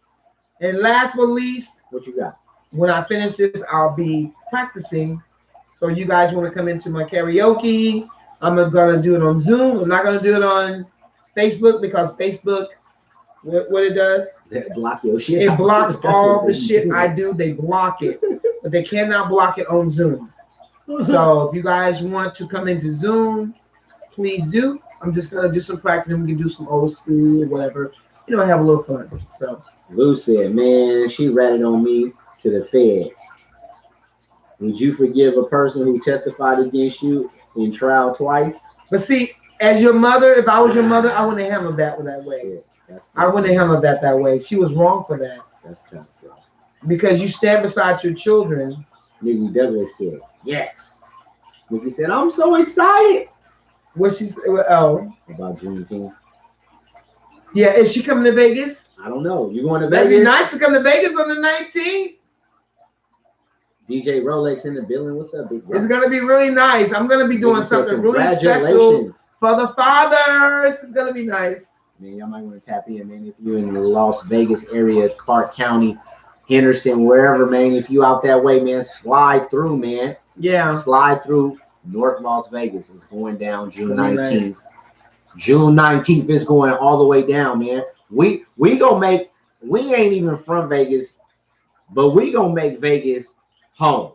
And last but least, what you got? When I finish this, I'll be practicing. So you guys want to come into my karaoke? I'm gonna do it on Zoom. I'm not gonna do it on Facebook, because Facebook, what it does, it block your shit. It blocks all the shit I do. They block it, but they cannot block it on Zoom. So if you guys want to come into Zoom, please do. I'm just gonna do some practice, and we can do some old school or whatever. Have a little fun. So Lou said, "Man, she ratted on me to the feds. Would you forgive a person who testified against you in trial twice?" But see, as your mother, if I was your mother, I wouldn't have handled that way. Yeah, I wouldn't have handled that way. She was wrong for that. That's tough, bro. Because you stand beside your children. Nikki Douglas said, "Yes." Nikki said, "I'm so excited." What she said? Oh, about Juneteenth. Yeah, is she coming to Vegas? I don't know. You going to Vegas? Vegas? That'd be nice to come to Vegas on the 19th. DJ Rolex in the building. What's up, big bro? It's gonna be really nice. I'm gonna be doing something really special for the fathers. It's gonna be nice. Man, y'all might want to tap in, man. If you're in the Las Vegas area, Clark County, Henderson, wherever, man. If you out that way, man, slide through, man. Yeah. Slide through North Las Vegas. It's going down June 19th. Nice. June 19th is going all the way down, man. We ain't even from Vegas, but we gonna make Vegas home.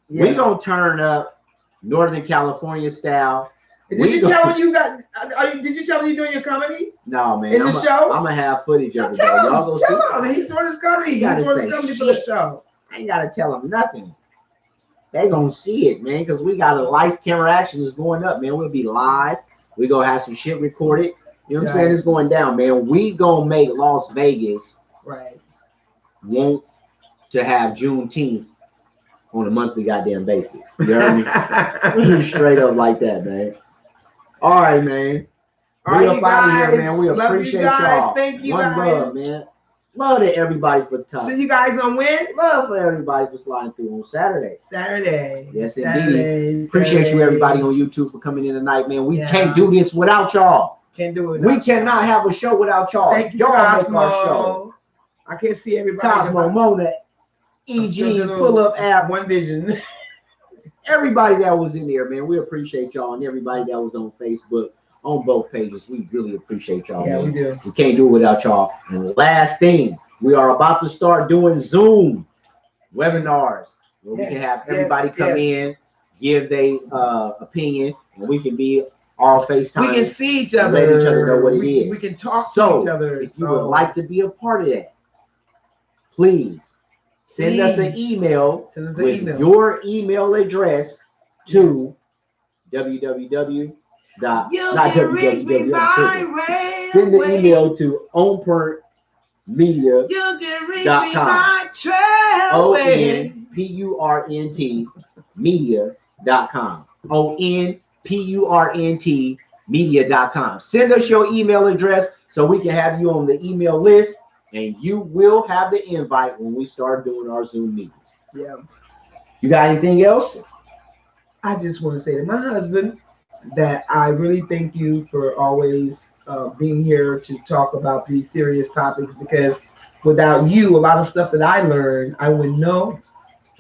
Yeah. We gonna turn up Northern California style. Did you tell when you you're doing your comedy? No, man. In the show? I'm gonna have footage of it. Tell him. He's doing his comedy. He's doing his comedy for the show. I ain't gotta tell him nothing. They gonna see it, man, because we got a lights, camera, action is going up, man. We'll be live. We gonna have some shit recorded. You know what I'm saying? It's going down, man. We gonna make Las Vegas want to have Juneteenth on a monthly goddamn basis. You heard me? Straight up like that, man. All right, man. We up out of here, man. We appreciate y'all. Thank you, guys. One love, man. Love to everybody for talking. See you guys on when? Love for everybody for sliding through on Saturday. Yes, indeed. Appreciate you, everybody on YouTube, for coming in tonight, man. We can't do this without y'all. Can't do it. We cannot have a show without y'all. Thank you, y'all make our show. I can't see everybody. Cosmo, Mona, EG, Pull Up App, One Vision. everybody that was in there, man. We appreciate y'all, and everybody that was on Facebook, on both pages. We really appreciate y'all. Yeah, man. we do. We can't do it without y'all. And last thing, we are about to start doing Zoom webinars where we can have everybody come in, give their opinion, and we can be all FaceTime. We can see each other. Let each other know what it is. We can talk to each other. If you would like to be a part of that, please send us an email with your email address to www. Send the email to onpurntmedia.com. onpurntmedia.com. onpurntmedia.com. Send us your email address so we can have you on the email list, and you will have the invite when we start doing our Zoom meetings. Yeah. You got anything else? I just want to say to my husband that I really thank you for always being here to talk about these serious topics, because without you, a lot of stuff that I learned, I wouldn't know.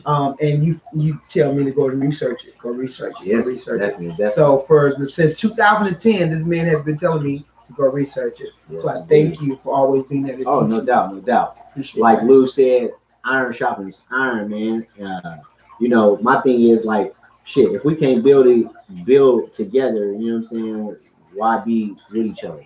And you tell me to go and research it. Go research it. Yes, go research definitely. it. So since 2010, this man has been telling me to go research it. Yes, so I thank you for always being there to teach me. No doubt. Appreciate like that. Lou said, iron sharpens iron, man. My thing is like, shit, if we can't build together, you know what I'm saying, why be with each other?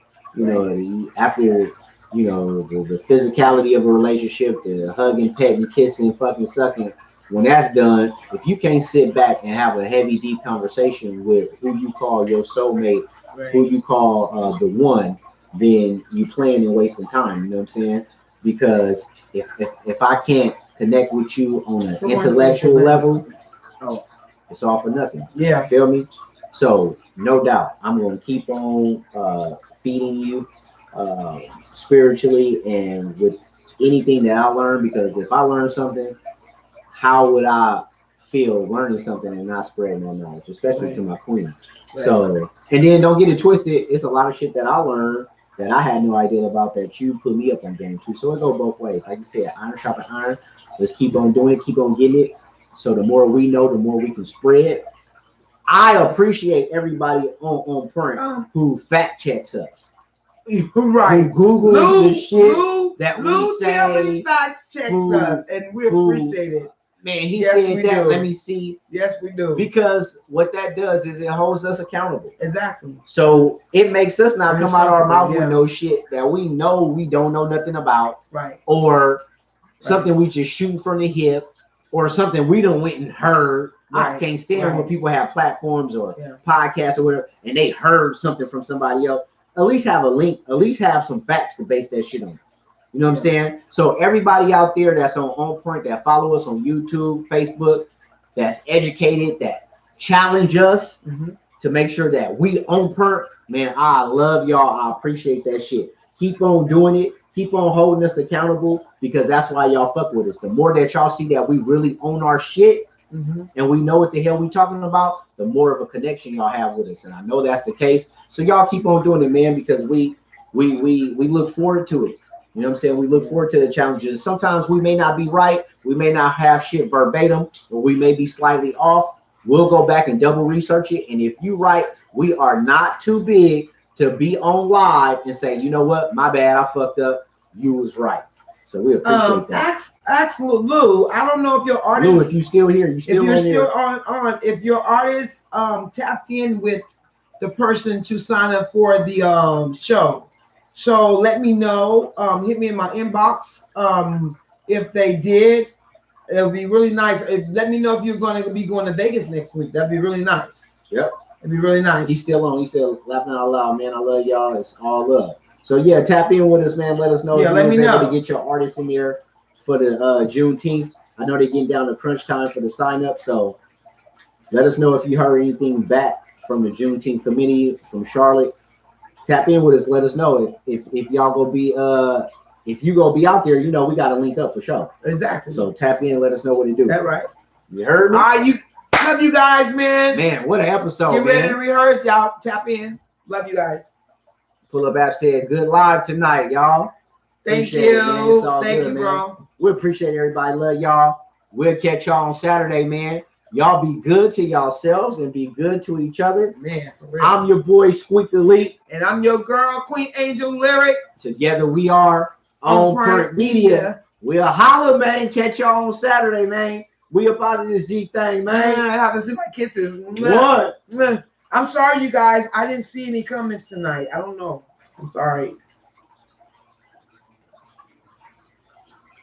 After, the physicality of a relationship, the hugging, petting, kissing, fucking sucking, when that's done, if you can't sit back and have a heavy, deep conversation with who you call your soulmate, who you call the one, then you playing and wasting time, you know what I'm saying? Because if I can't connect with you on an intellectual level, it's all for nothing. Yeah. Feel me? So, no doubt, I'm going to keep on feeding you spiritually and with anything that I learn, because if I learn something, how would I feel learning something and not spreading that knowledge, especially to my queen? Right. So, and then don't get it twisted. It's a lot of shit that I learned that I had no idea about that you put me up on game too. So it go both ways. Like you said, iron sharpen iron. Let's keep on doing it. Keep on getting it. So the more we know, the more we can spread. I appreciate everybody on Print who fact checks us. Right. Who Googles the shit that we say. Fact checks us, and we appreciate it. Man, he said that. Let me see. Yes, we do. Because what that does is it holds us accountable. Exactly. So it makes us not come out of our mouth with no shit that we know we don't know nothing about. Right. Or something we just shoot from the hip. Or something we done went and heard. Right. I can't stand when people have platforms or podcasts or whatever, and they heard something from somebody else. At least have a link. At least have some facts to base that shit on. You know what I'm saying? So everybody out there that's on Point, that follow us on YouTube, Facebook, that's educated, that challenge us to make sure that we on Point, man, I love y'all. I appreciate that shit. Keep on doing it. Keep on holding us accountable, because that's why y'all fuck with us. The more that y'all see that we really own our shit and we know what the hell we talking about, the more of a connection y'all have with us. And I know that's the case. So y'all keep on doing it, man, because we look forward to it. You know what I'm saying? We look forward to the challenges. Sometimes we may not be right. We may not have shit verbatim, or we may be slightly off. We'll go back and double research it. And if you right, we are not too big to be on live and say, you know what, my bad, I fucked up. You was right. So we appreciate that. Ask Lou. I don't know if your artist. Lou, if you still here, if you're still on. If your artist tapped in with the person to sign up for the show. So let me know. Hit me in my inbox. If they did, it'll be really nice. Let me know if you're going to be going to Vegas next week. That'd be really nice. Yep. It'd be really nice. He's still on. He said, laughing out loud, man. I love y'all. It's all love. So yeah, tap in with us, man. Let us know if you was able to get your artists in there for the Juneteenth. I know they're getting down to crunch time for the sign up. So let us know if you heard anything back from the Juneteenth committee from Charlotte. Tap in with us. Let us know if y'all go be if you go be out there. You know we got to link up for sure. Exactly. So tap in and let us know what to do. That's right. You heard me? All right, love you guys, man. Man, what an episode. Get ready to rehearse, y'all. Tap in. Love you guys. Pull Up App said good live tonight, y'all. Thank Appreciate it, man. It's you. all Thank good, you, man. bro. We appreciate everybody. Love y'all. We'll catch y'all on Saturday, man. Y'all be good to yourselves and be good to each other. Man, for real. I'm your boy Squeak Elite. And I'm your girl, Queen Angel Lyric. Together we are on Print Media. We'll holler, man. Catch y'all on Saturday, man. We up out of this Z thing, man. I have to see my kisses. What? I'm sorry, you guys. I didn't see any comments tonight. I don't know. I'm sorry.